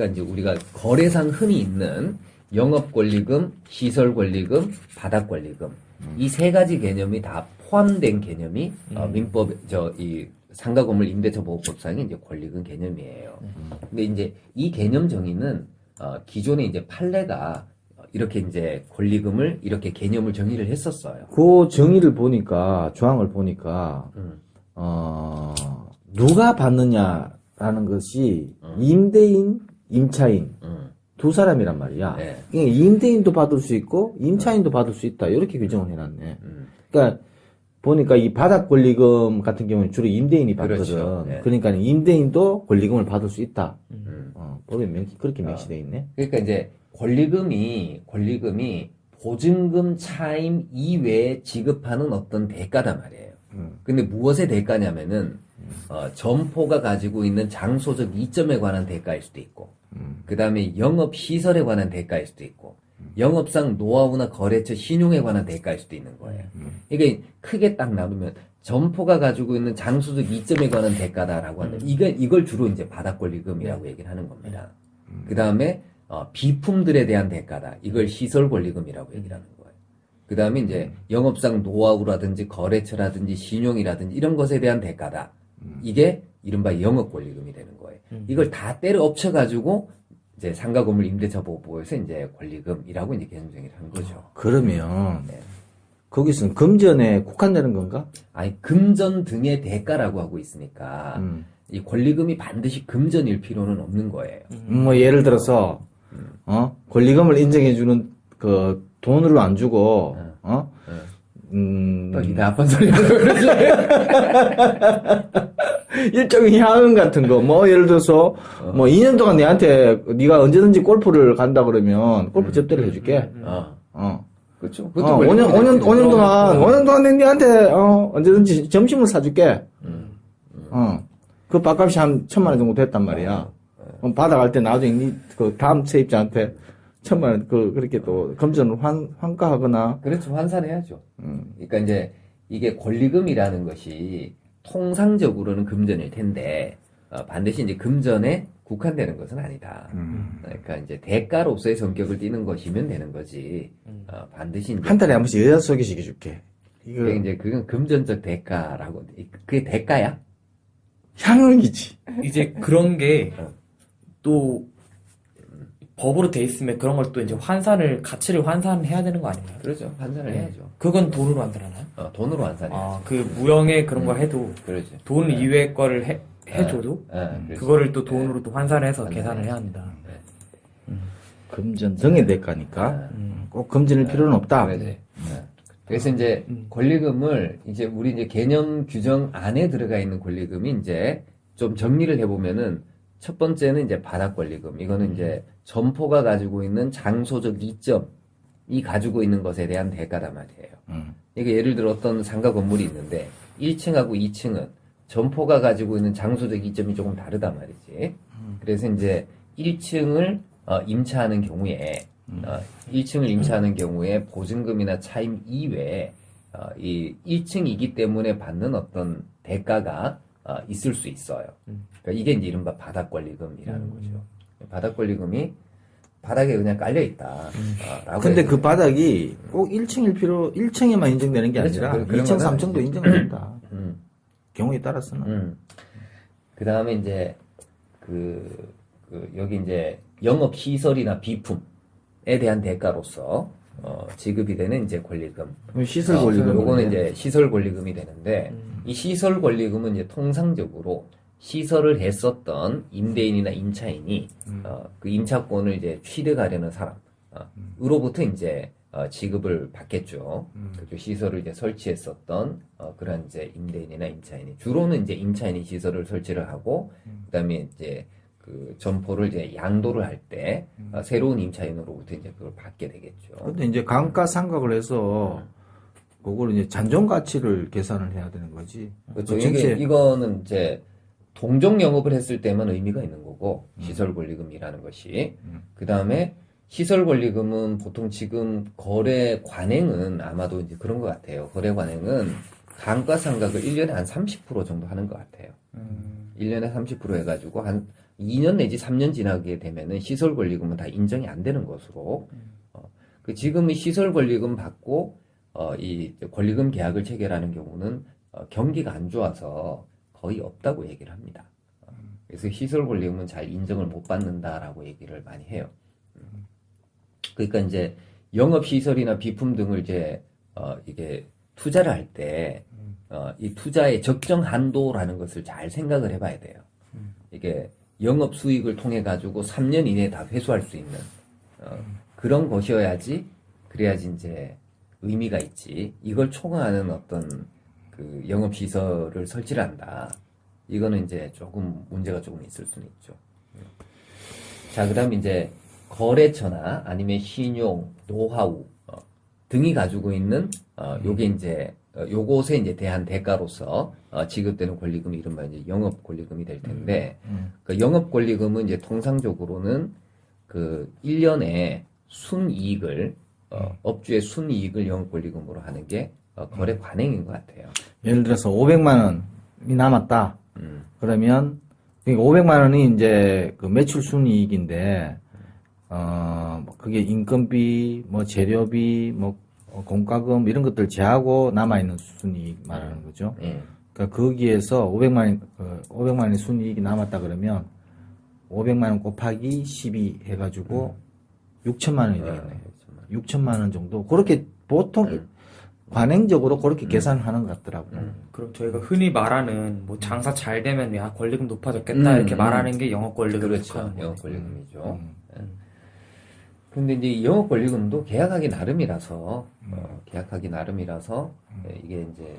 이제 우리가 거래상 흔히 있는 영업 권리금, 시설 권리금, 바닥 권리금 이 세 가지 개념이 다 포함된 개념이 민법 이 상가 건물 임대차 보호법상의 이제 권리금 개념이에요. 근데 이제 이 개념 정의는 기존에 이제 판례가 이렇게 이제 권리금을 이렇게 개념을 정의를 했었어요. 그 정의를 보니까, 조항을 보니까, 누가 받느냐라는 것이 임대인, 임차인, 두 사람이란 말이야. 네. 그러니까 임대인도 받을 수 있고, 임차인도 받을 수 있다. 이렇게 규정을 해놨네. 그러니까, 보니까 이 바닥 권리금 같은 경우는 주로 임대인이 받거든. 그렇죠. 네. 그러니까 임대인도 권리금을 받을 수 있다. 법에 그렇게 명시되어 있네. 그러니까 이제 권리금이 보증금 차임 이외에 지급하는 어떤 대가다 말이에요. 근데 무엇의 대가냐면은 점포가 가지고 있는 장소적 이점에 관한 대가일 수도 있고, 그 다음에 영업 시설에 관한 대가일 수도 있고, 영업상 노하우나 거래처 신용에 관한 대가일 수도 있는 거예요. 그러니까 크게 딱 나누면 점포가 가지고 있는 장소적 이점에 관한 대가다라고 하는 이걸 주로 이제 바닥 권리금이라고 얘기를 하는 겁니다. 그 다음에 비품들에 대한 대가다. 이걸 시설 권리금이라고 얘기를 하는 거예요. 그 다음에 이제 영업상 노하우라든지 거래처라든지 신용이라든지 이런 것에 대한 대가다. 이게 이른바 영업 권리금이 되는 거예요. 이걸 다 때려 엎쳐가지고 이제 상가 건물 임대차 보호법에서 이제 권리금이라고 이제 개념 정의를 한 거죠. 그러면, 거기서는 금전에 국한되는 건가? 아니, 금전 등의 대가라고 하고 있으니까, 이 권리금이 반드시 금전일 필요는 없는 거예요. 뭐, 예를 들어서, 권리금을 인정해주는, 돈으로 안 주고, 또 이 나쁜 소리 하고 그러지. 일종의 향응 같은 거, 뭐, 예를 들어서, 뭐, 2년 동안 네가 언제든지 골프를 간다 그러면, 골프 접대를 해줄게. 그렇죠. 5년 동안 네한테, 언제든지 점심을 사줄게. 그 밥값이 한 1,000만 원 정도 됐단 말이야. 그럼 받아갈 때 나중에 그 다음 세입자한테 1,000만 원, 그렇게 또 금전을 환가하거나. 그렇죠. 환산해야죠. 그러니까 이제 이게 권리금이라는 것이 통상적으로는 금전일 텐데, 반드시 이제 금전에 국한되는 것은 아니다. 그러니까 이제 대가로서의 성격을 띠는 것이면 되는 거지. 반드시 이제 한 달에 한 번씩 여자 소개시켜줄게. 그게 이제 그건 금전적 대가라고. 그게 대가야? 향응이지. 이제 그런 게 또 법으로 돼 있으면 그런 걸 또 이제 가치를 환산해야 되는 거 아닌가요? 그렇죠. 환산을 해야죠. 그건 돈으로 환산하나요? 돈으로 환산해야죠. 아, 그 무형의 그런 걸 해도 그렇죠. 돈 이외의 거를 해줘도 그렇죠. 그거를 또 돈으로 또 환산해서 계산을 해야 한다. 금전 등의 대가니까 꼭 금전일 필요는 없다. 네. 그래서 이제 권리금을 이제 우리 이제 개념 규정 안에 들어가 있는 권리금이 이제 좀 정리를 해보면은 첫 번째는 이제 바닥 권리금. 이거는 이제 점포가 가지고 있는 장소적 이점이 가지고 있는 것에 대한 대가단 말이에요. 이게 예를 들어 어떤 상가 건물이 있는데 1층하고 2층은 점포가 가지고 있는 장소적 이점이 조금 다르단 말이지. 그래서 이제 1층을 임차하는 경우에 1층을 임차하는 경우에 보증금이나 차임 이외에 이 1층이기 때문에 받는 어떤 대가가 있을 수 있어요. 그러니까 이게 이제 이른바 바닥 권리금이라는 거죠. 바닥 권리금이 바닥에 그냥 깔려 있다. 근데 그 바닥이 꼭 1층에만 인정되는 게 그렇죠. 아니라 그런 2층, 거는 3층도 인정된다. 음. 경우에 따라서는. 그 다음에 이제 여기 이제 영업 시설이나 비품에 대한 대가로서 지급이 되는 이제 권리금. 시설 권리금. 요거는 이제 시설 권리금이 되는데 이 시설 권리금은 이제 통상적으로 시설을 했었던 임대인이나 임차인이 그 임차권을 이제 취득하려는 사람으로부터 이제 지급을 받겠죠. 그 시설을 이제 설치했었던 그런 이제 임대인이나 임차인이 주로는 이제 임차인이 시설을 설치를 하고 그다음에 이제 그 점포를 이제 양도를 할 때 새로운 임차인으로부터 이제 그걸 받게 되겠죠. 근데 이제 감가상각을 해서 그걸 이제 잔존 가치를 계산을 해야 되는 거지. 그렇죠. 전체 이거는 이제 동종 영업을 했을 때만 의미가 있는 거고 시설 권리금이라는 것이 그 다음에 시설 권리금은 보통 지금 거래 관행은 아마도 이제 그런 것 같아요. 거래 관행은 감가상각을 1년에 한 30% 정도 하는 것 같아요. 1년에 30% 해가지고 한 2년 내지 3년 지나게 되면은 시설 권리금은 다 인정이 안 되는 것으로 그 지금의 시설 권리금 받고 이 권리금 계약을 체결하는 경우는 경기가 안 좋아서 거의 없다고 얘기를 합니다. 그래서 시설 권리금은 잘 인정을 못 받는다라고 얘기를 많이 해요. 그러니까 이제 영업 시설이나 비품 등을 이제 이게 투자를 할 때 이 투자의 적정 한도라는 것을 잘 생각을 해봐야 돼요. 이게 영업 수익을 통해 가지고 3년 이내에 다 회수할 수 있는 그런 것이어야지 그래야지 이제 의미가 있지. 이걸 초과하는 어떤 그 영업 시설을 설치를 한다. 이거는 이제 조금 문제가 조금 있을 수는 있죠. 자, 그다음 이제 거래처나 아니면 신용, 노하우 등이 가지고 있는 요게 이제 요것에 이제 대한 대가로서 지급되는 권리금이 이른바 이제 영업 권리금이 될 텐데 그 영업 권리금은 이제 통상적으로는 그 1년에 순이익을 업주의 순이익을 영업 권리금으로 하는 게 거래 관행인 것 같아요. 예를 들어서 500만 원이 남았다. 그러면 그러니까 500만 원이 이제 그 매출 순이익인데 그게 인건비, 뭐 재료비, 뭐 공과금 이런 것들 제하고 남아 있는 순이익 말하는 거죠. 그러니까 거기에서 500만 원의 순이익이 남았다 그러면 500만 원 곱하기 12 해가지고 6천만 원이 되겠네요. 6천만 원 정도 그렇게 보통 관행적으로 그렇게 계산하는 것 같더라고요. 그럼 저희가 흔히 말하는 뭐 장사 잘 되면 야 권리금 높아졌겠다 이렇게 말하는 게 영업 권리금 그렇죠. 영업 권리금이죠. 근데 이제 이 영업 권리금도 계약하기 나름이라서 계약하기 나름이라서 이게 이제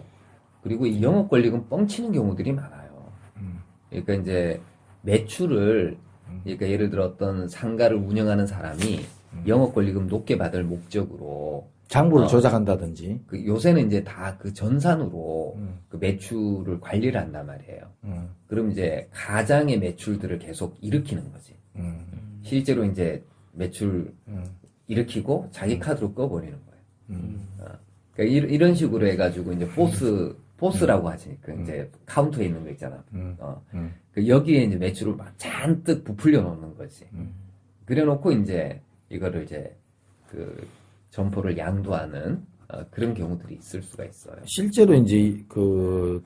그리고 이 영업 권리금 뻥치는 경우들이 많아요. 그러니까 이제 매출을 그러니까 예를 들어 어떤 상가를 운영하는 사람이 영업 권리금 높게 받을 목적으로 장부를 조작한다든지. 그 요새는 이제 다 그 전산으로 그 매출을 관리를 한단 말이에요. 그럼 이제 가장의 매출들을 계속 일으키는 거지. 실제로 이제 매출 일으키고 자기 카드로 꺼버리는 거예요. 그러니까 이런 식으로 해가지고 이제 포스라고 하지. 그 이제 카운터에 있는 거 있잖아. 그 여기에 이제 매출을 막 잔뜩 부풀려 놓는 거지. 그래 놓고 이제 이거를 이제 그 점포를 양도하는 그런 경우들이 있을 수가 있어요. 실제로 이제 그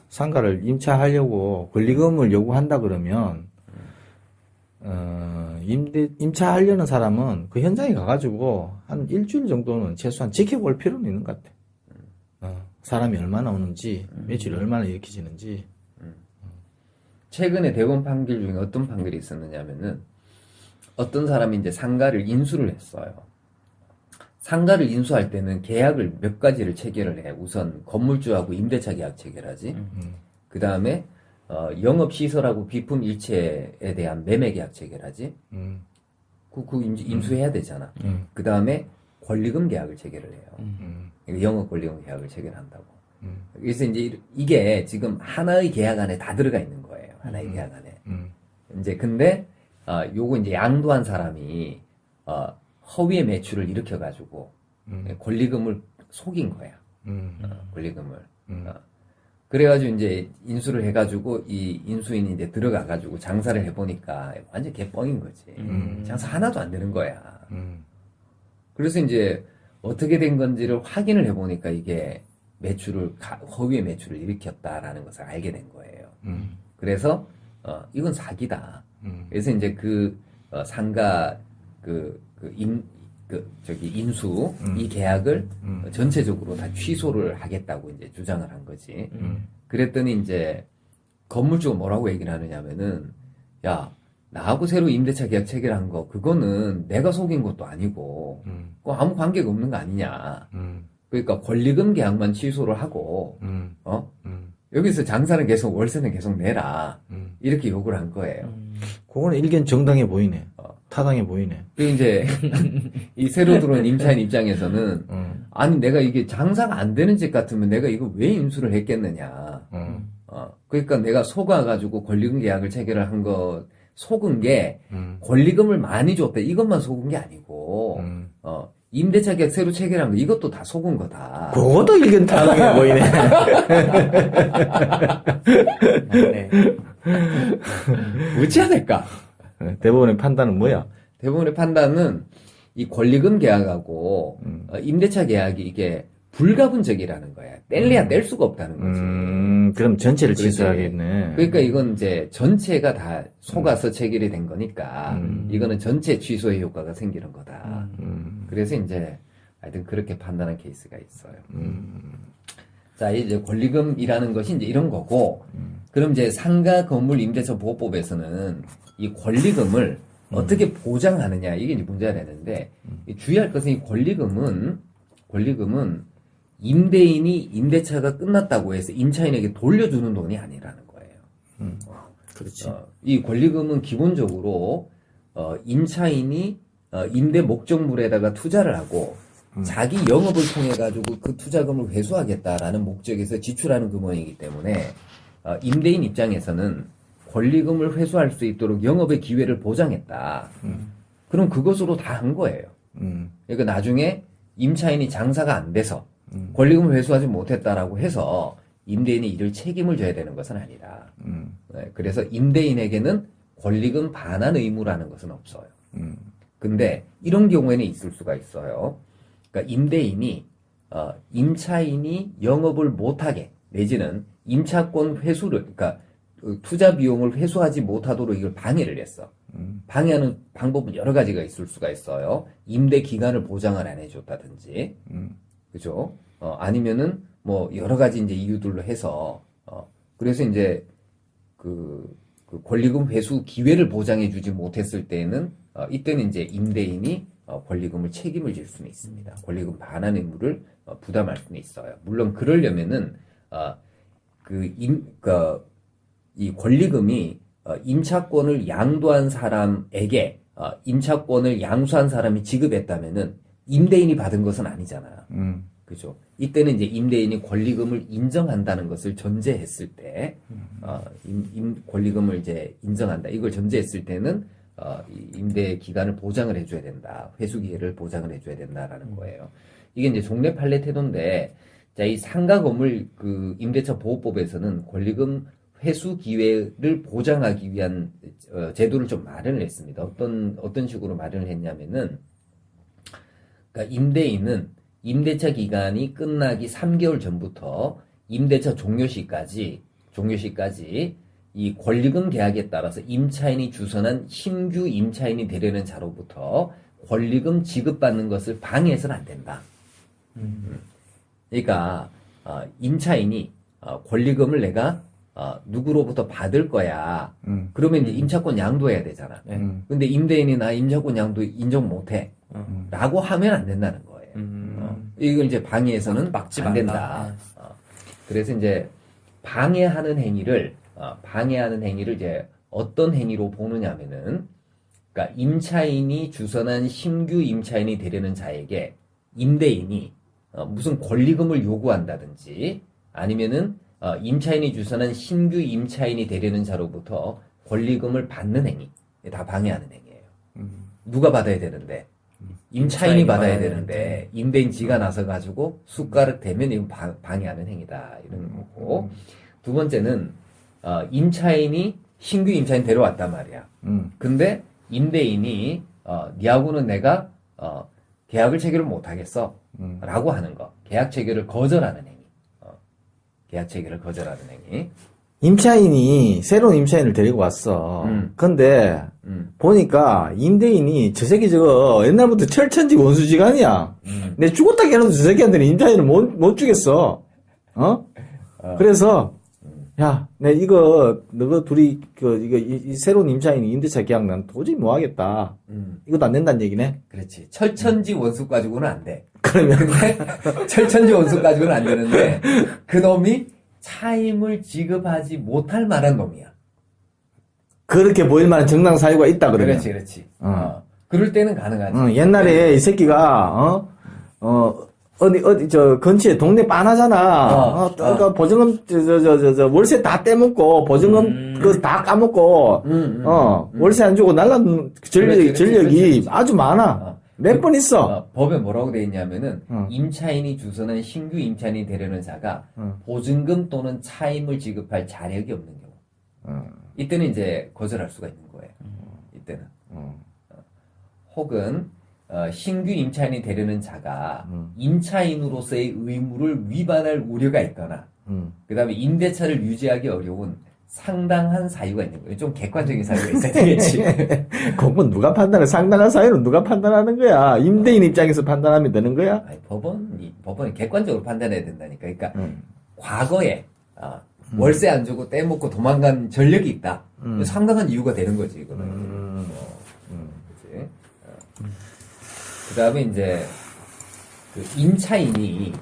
상가를 임차하려고 권리금을 요구한다 그러면 임차하려는 사람은 그 현장에 가가지고 한 일주일 정도는 최소한 지켜볼 필요는 있는 것 같아. 사람이 얼마나 오는지, 매출이 얼마나 일으켜지는지. 최근에 대법원 판결 중에 어떤 판결이 있었느냐면은 어떤 사람이 이제 상가를 인수를 했어요. 상가를 인수할 때는 계약을 몇 가지를 체결을 해. 우선 건물주하고 임대차 계약 체결하지. 그 다음에 영업시설하고 비품 일체에 대한 매매 계약 체결하지. 인수해야 되잖아. 그 다음에 권리금 계약을 체결을 해요. 영업 권리금 계약을 체결한다고. 그래서 이제 이게 지금 하나의 계약 안에 다 들어가 있는 거예요. 하나의 계약 안에. 이제 근데 요거 이제 양도한 사람이 허위의 매출을 일으켜가지고 권리금을 속인 거야. 권리금을. 그래가지고 이제 인수를 해가지고 이 인수인이 이제 들어가가지고 장사를 해보니까 완전 개뻥인 거지. 장사 하나도 안 되는 거야. 그래서 이제 어떻게 된 건지를 확인을 해보니까 이게 허위의 매출을 일으켰다라는 것을 알게 된 거예요. 그래서 이건 사기다. 그래서 이제 상가 인수 이 계약을 전체적으로 다 취소를 하겠다고 이제 주장을 한 거지. 그랬더니 이제 건물주가 뭐라고 얘기를 하느냐면은 야, 나하고 새로 임대차 계약 체결한 거 그거는 내가 속인 것도 아니고 그거 아무 관계가 없는 거 아니냐. 그러니까 권리금 계약만 취소를 하고 여기서 장사는 계속 월세는 계속 내라. 이렇게 요구를 한 거예요. 그거는 일견 정당해 보이네. 타당해 보이네. 그리고 이제 이 새로 들어온 임차인 입장에서는 아니 내가 이게 장사가 안 되는 집 같으면 내가 이거 왜 인수를 했겠느냐. 그러니까 내가 속아가지고 권리금 계약을 체결을 한 거 속은 게 권리금을 많이 줬다 이것만 속은 게 아니고 임대차 계약 새로 체결한 거 이것도 다 속은 거다. 그것도 일견 타당해 보이네. 네. 어찌해야 될까? 대법원의 판단은 뭐야? 대법원의 판단은 이 권리금 계약하고 임대차 계약이 이게 불가분적이라는 거야. 뗄래야 뗄 수가 없다는 거지. 그럼 전체를 그렇지. 취소하겠네. 그러니까 이건 이제 전체가 다 속아서 체결이 된 거니까 이거는 전체 취소의 효과가 생기는 거다. 그래서 이제 하여튼 그렇게 판단한 케이스가 있어요. 자, 이제 권리금이라는 것이 이제 이런 거고, 그럼 이제 상가 건물 임대차 보호법에서는 이 권리금을 어떻게 보장하느냐 이게 이제 문제가 되는데 주의할 것은 이 권리금은 임대인이 임대차가 끝났다고 해서 임차인에게 돌려주는 돈이 아니라는 거예요. 그렇지. 이 권리금은 기본적으로 임차인이 임대 목적물에다가 투자를 하고 자기 영업을 통해 가지고 그 투자금을 회수하겠다라는 목적에서 지출하는 금원이기 때문에 임대인 입장에서는 권리금을 회수할 수 있도록 영업의 기회를 보장했다. 그럼 그것으로 다 한 거예요. 그러니까 나중에 임차인이 장사가 안 돼서 권리금을 회수하지 못했다라고 해서 임대인이 이를 책임을 져야 되는 것은 아니다. 네, 그래서 임대인에게는 권리금 반환 의무라는 것은 없어요. 근데 이런 경우에는 있을 수가 있어요. 그러니까 임대인이 임차인이 영업을 못하게 내지는 임차권 회수를 그러니까 투자 비용을 회수하지 못하도록 이걸 방해를 했어. 방해하는 방법은 여러 가지가 있을 수가 있어요. 임대 기간을 보장을 안 해줬다든지, 그죠? 아니면은 뭐 여러 가지 이제 이유들로 해서 그래서 이제 그 권리금 회수 기회를 보장해주지 못했을 때에는 이때는 이제 임대인이 권리금을 책임을 질 수는 있습니다. 권리금 반환 의무를 부담할 수는 있어요. 물론 그러려면은 이 권리금이 임차권을 양도한 사람에게 임차권을 양수한 사람이 지급했다면은 임대인이 받은 것은 아니잖아. 그죠? 이때는 이제 임대인이 권리금을 인정한다는 것을 전제했을 때, 권리금을 이제 인정한다. 이걸 전제했을 때는 임대 기간을 보장을 해줘야 된다. 회수 기회를 보장을 해줘야 된다라는 거예요. 이게 이제 종래 판례 태도인데, 자, 이 상가 건물 임대차 보호법에서는 권리금 회수 기회를 보장하기 위한 제도를 좀 마련을 했습니다. 어떤 식으로 마련을 했냐면은, 그러니까 임대인은 임대차 기간이 끝나기 3개월 전부터 임대차 종료시까지 이 권리금 계약에 따라서 임차인이 주선한 신규 임차인이 되려는 자로부터 권리금 지급받는 것을 방해해서는 안 된다. 그러니까 임차인이 권리금을 내가 누구로부터 받을 거야. 그러면 이제 임차권 양도해야 되잖아. 근데 임대인이 나 임차권 양도 인정 못해. 라고 하면 안 된다는 거예요. 이걸 이제 방해해서는 막지 안 된다. 말라. 그래서 이제 방해하는 행위를 이제 어떤 행위로 보느냐면은, 그러니까 임차인이 주선한 신규 임차인이 되려는 자에게 임대인이 무슨 권리금을 요구한다든지 아니면은 임차인이 주선한 신규 임차인이 되려는 자로부터 권리금을 받는 행위, 다 방해하는 행위예요. 누가 받아야 되는데? 임차인이 받아야 되는데 임대인 지가 나서 가지고 숟가락 대면 이건 방해하는 행위다 이런 거고. 두 번째는 임차인이 신규 임차인 데려왔단 말이야. 근데 임대인이 니하고는 내가 계약을 체결을 못 하겠어 라고 하는 거. 계약 체결을 거절하는 행위. 계약 체결을 거절하는 행위. 임차인이 새로운 임차인을 데리고 왔어. 근데 보니까 임대인이 저 새끼 저거 옛날부터 철천지 원수지간이야. 내 죽었다 깨어나도 저 새끼한테는 임차인을 못 주겠어. 그래서 야, 내 이거 너가 둘이 이 새로운 임차인이 임대차 계약 난 도저히 못 하겠다. 이것도 안 된다는 얘기네. 그렇지. 철천지 원수 가지고는 안 돼. 그러면 근데 철천지 원수 가지고는 안 되는데 그 놈이 차임을 지급하지 못할 만한 놈이야. 그렇게 보일 만한 정당 사유가 있다 그러면. 그렇지. 그럴 때는 가능하지. 옛날에 이 새끼가 어디 근처에 동네 빤하잖아. 그러니까 보증금 월세 다 떼먹고 보증금 그거 다 까먹고 월세 안 주고 날라는 전력이 아주 많아. 몇 번 있어. 법에 뭐라고 돼 있냐면은 임차인이 주선한 신규 임차인이 되려는 자가 보증금 또는 차임을 지급할 자력이 없는 경우. 이때는 이제 거절할 수가 있는 거예요. 이때는. 혹은 신규 임차인이 되려는 자가 임차인으로서의 의무를 위반할 우려가 있거나 그 다음에 임대차를 유지하기 어려운 상당한 사유가 있는 거예요. 좀 객관적인 사유가 있어야 되겠지. 그건 누가 판단해? 상당한 사유는 누가 판단하는 거야? 임대인 입장에서 판단하면 되는 거야? 아니, 법원이 객관적으로 판단해야 된다니까. 그러니까 과거에 월세 안 주고 떼먹고 도망간 전력이 있다. 상당한 이유가 되는 거지 이거는. 그치? 그 다음에 이제 그 임차인이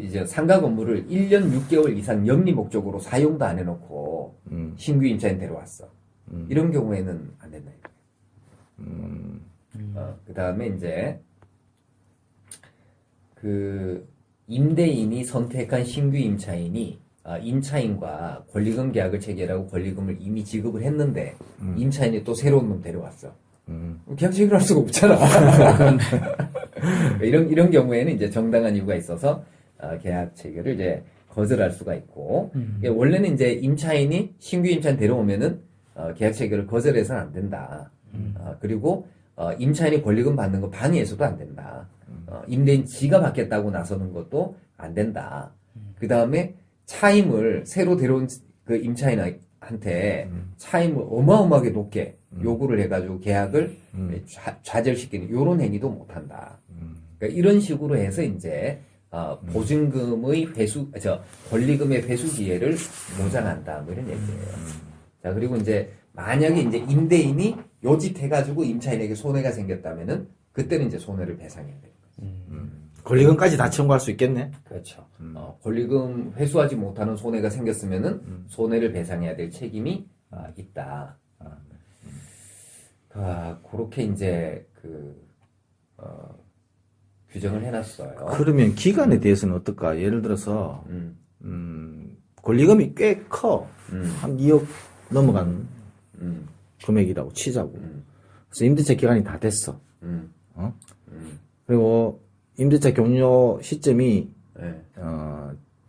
이제 상가 건물을 1년 6개월 이상 영리 목적으로 사용도 안 해놓고 신규 임차인 데려왔어. 이런 경우에는 안 된다. 그 다음에 이제 그 임대인이 선택한 신규 임차인이 임차인과 권리금 계약을 체결하고 권리금을 이미 지급을 했는데 임차인이 또 새로운 놈 데려왔어. 계약 체결할 수가 없잖아. 이런 경우에는 이제 정당한 이유가 있어서 계약 체결을 이제 거절할 수가 있고, 원래는 이제 임차인이 신규 임차인 데려오면은 계약 체결을 거절해서는 안 된다. 그리고 임차인이 권리금 받는 거 방해해서도 안 된다. 임대인 지가 받겠다고 나서는 것도 안 된다. 그 다음에 차임을 새로 데려온 그 임차인한테 차임을 어마어마하게 높게 요구를 해가지고 계약을 좌절시키는 요런 행위도 못한다. 그러니까 이런 식으로 해서 이제 보증금의 권리금의 회수 기회를 보장한다. 뭐 이런 얘기예요. 자, 그리고 이제 만약에 이제 임대인이 요짓해가지고 임차인에게 손해가 생겼다면은 그때는 이제 손해를 배상해야 돼요. 권리금까지 다 청구할 수 있겠네. 그렇죠. 권리금 회수하지 못하는 손해가 생겼으면은 손해를 배상해야 될 책임이 있다. 그렇게 이제 규정을 해놨어요. 그러면 기간에 대해서는 어떨까? 예를 들어서 권리금이 꽤 커. 한 2억 넘어간 금액이라고 치자고. 그래서 임대차 기간이 다 됐어. 그리고 임대차 종료 시점이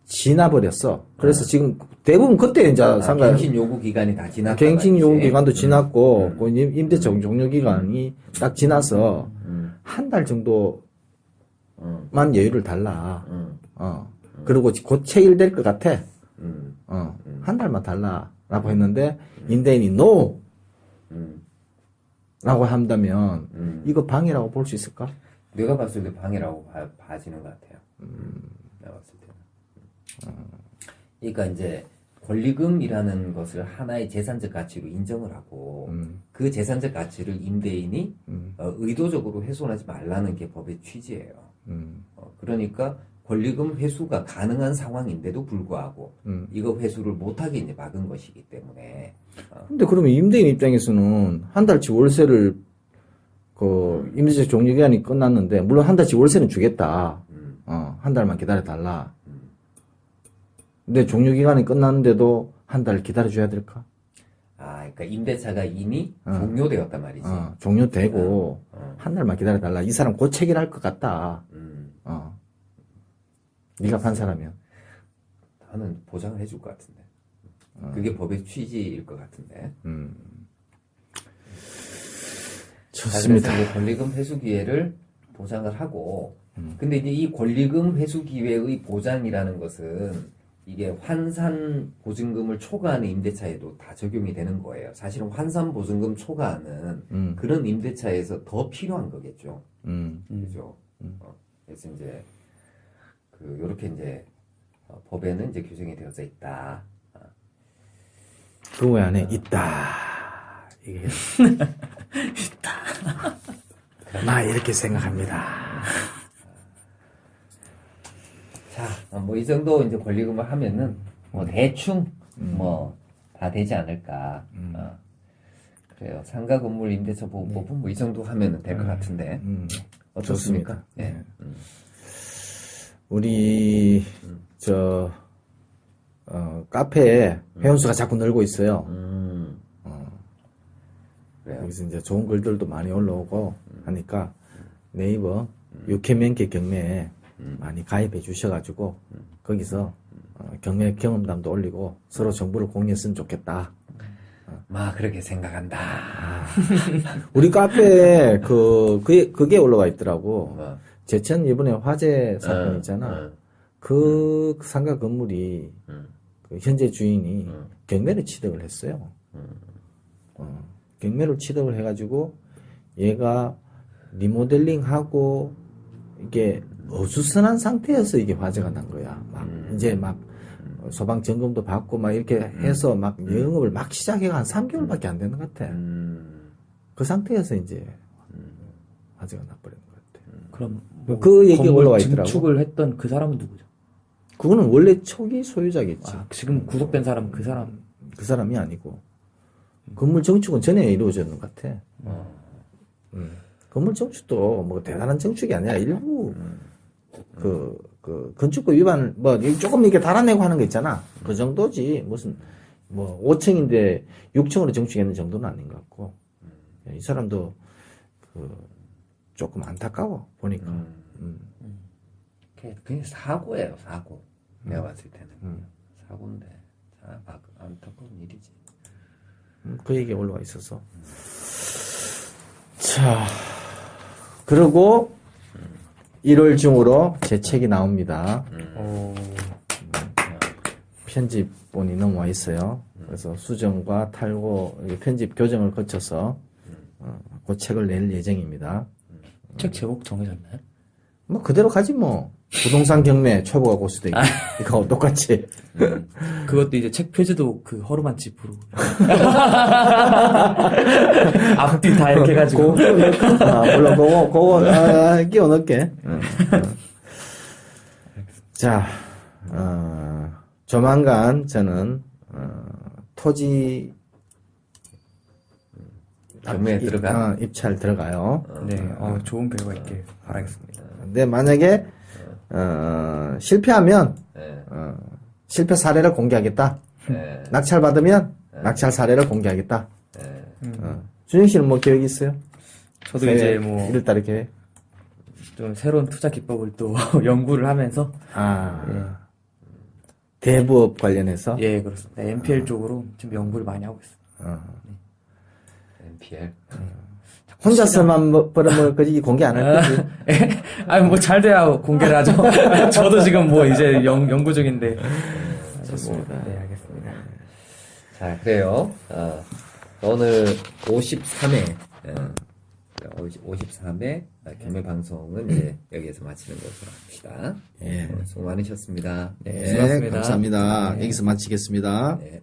지나버렸어. 그래서 지금 대부분 그때 이제 갱신 요구 기간이 다 지났다. 갱신 요구 기간도 지났고 그 임대차 종료 기간이 딱 지나서 한 달 정도만 여유를 달라. 그리고 곧 체결될 것 같아. 한 달만 달라라고 했는데 임대인이 no 라고 한다면 이거 방해라고 볼 수 있을까? 내가 봤을 때 방해라고 봐지는 것 같아요. 내가 봤을 때는. 그러니까 이제 권리금이라는 것을 하나의 재산적 가치로 인정을 하고 그 재산적 가치를 임대인이 의도적으로 훼손하지 말라는 게 법의 취지예요. 그러니까 권리금 회수가 가능한 상황인데도 불구하고 이거 회수를 못하게 이제 막은 것이기 때문에. 근데 그러면 임대인 입장에서는 한 달치 월세를 임대차 종료 기간이 끝났는데 물론 한 달치 월세는 주겠다. 한 달만 기다려 달라. 근데 종료 기간이 끝났는데도 한 달 기다려 줘야 될까? 그러니까 임대차가 이미 종료되었단 말이지. 종료되고 한 달만 기다려 달라. 이 사람 곧 체결할 것 같다. 네가 판사라면. 나는 보장을 해줄 것 같은데. 그게 법의 취지일 것 같은데. 좋습니다. 그래서 권리금 회수 기회를 보장을 하고, 근데 이제 이 권리금 회수 기회의 보장이라는 것은 이게 환산 보증금을 초과하는 임대차에도 다 적용이 되는 거예요. 사실은 환산 보증금 초과하는 그런 임대차에서 더 필요한 거겠죠. 그죠? 그래서 이제 요렇게 이제 법에는 이제 규정이 되어져 있다. 그 안에 있다. 이게 있다. 나 이렇게 생각합니다. 자, 뭐 이 정도 이제 권리금을 하면은 뭐 대충 뭐 다 되지 않을까. 그래요. 상가 건물 임대차 보호법은 뭐 이 정도 하면은 될 것 같은데. 어떻습니까? 네. 우리 카페에 회원수가 자꾸 늘고 있어요. 그래요. 여기서 이제 좋은 글들도 많이 올라오고 하니까 네이버 육회면계 경매에 많이 가입해 주셔가지고 거기서 경매 경험담도 올리고 서로 정보를 공유했으면 좋겠다. 그렇게 생각한다. 우리 카페에 그게 올라와 있더라고. 제천 이번에 화재 사건 있잖아. 그 상가 건물이 그 현재 주인이 경매를 취득을 했어요. 경매를 취득을 해가지고 얘가 리모델링하고 이게 어수선한 상태여서 이게 화재가 난 거야. 이제 소방 점검도 받고 이렇게 해서 영업을 막 시작해가 한 3개월밖에 안 되는 것 같아. 그 상태에서 이제 화재가 나버린 것 같아. 그럼 그 얘기가 건물 올라와 있더라고. 증축을 했던 그 사람은 누구죠? 그거는 원래 초기 소유자겠지. 지금 구속된 사람은 그 사람. 그 사람이 아니고 건물 증축은 전에 이루어졌는 것 같아. 건물 증축도 뭐 대단한 증축이 아니라 일부 그 건축법 위반 조금 이렇게 달아내고 하는 거 있잖아. 그 정도지. 무슨 5층인데 6층으로 증축했는 정도는 아닌 것 같고. 이 사람도 조금 안타까워 보니까. 그냥 사고예요, 사고. 내가 봤을 때는. 사고인데, 안타까운 일이지. 그 얘기 올라와 있어서. 자, 그리고 1월 중으로 제 책이 나옵니다. 편집본이 넘어와 있어요. 그래서 수정과 탈고 편집 교정을 거쳐서 그 책을 낼 예정입니다. 책 제목 정해졌나요? 그대로 가지 뭐. 부동산 경매 초보가 고수되기. 이거 똑같이. 그것도 이제 책 표지도 그 허름한 집으로. 앞뒤 다 이렇게 해가지고. 물론 그거 끼워 넣을게. 자, 조만간 저는, 토지, 경매에 들어가? 입찰 들어가요. 네, 좋은 결과 있길 바라겠습니다. 근데 만약에, 실패하면, 실패 사례를 공개하겠다. 낙찰 받으면, 낙찰 사례를 공개하겠다. 준영 씨는 뭐 계획이 있어요? 저도 이제 뭐, 1월달에 계획? 좀 새로운 투자 기법을 또 연구를 하면서. 대부업 관련해서? 예, 그렇습니다. NPL 쪽으로 지금 연구를 많이 하고 있습니다. NPL. 혼자서만 벌으면 그지 공개 안 할 거지. 아니 뭐 잘 돼야 공개를 하죠. 저도 지금 뭐 이제 연구 중인데. 좋습니다. 네, 알겠습니다. 자, 그래요. 오늘 53회, 53회 경매 방송은 이제 여기에서 마치는 것으로 합시다. 예. 수고 많으셨습니다. 네, 수고하셨습니다. 감사합니다. 네. 여기서 마치겠습니다. 네.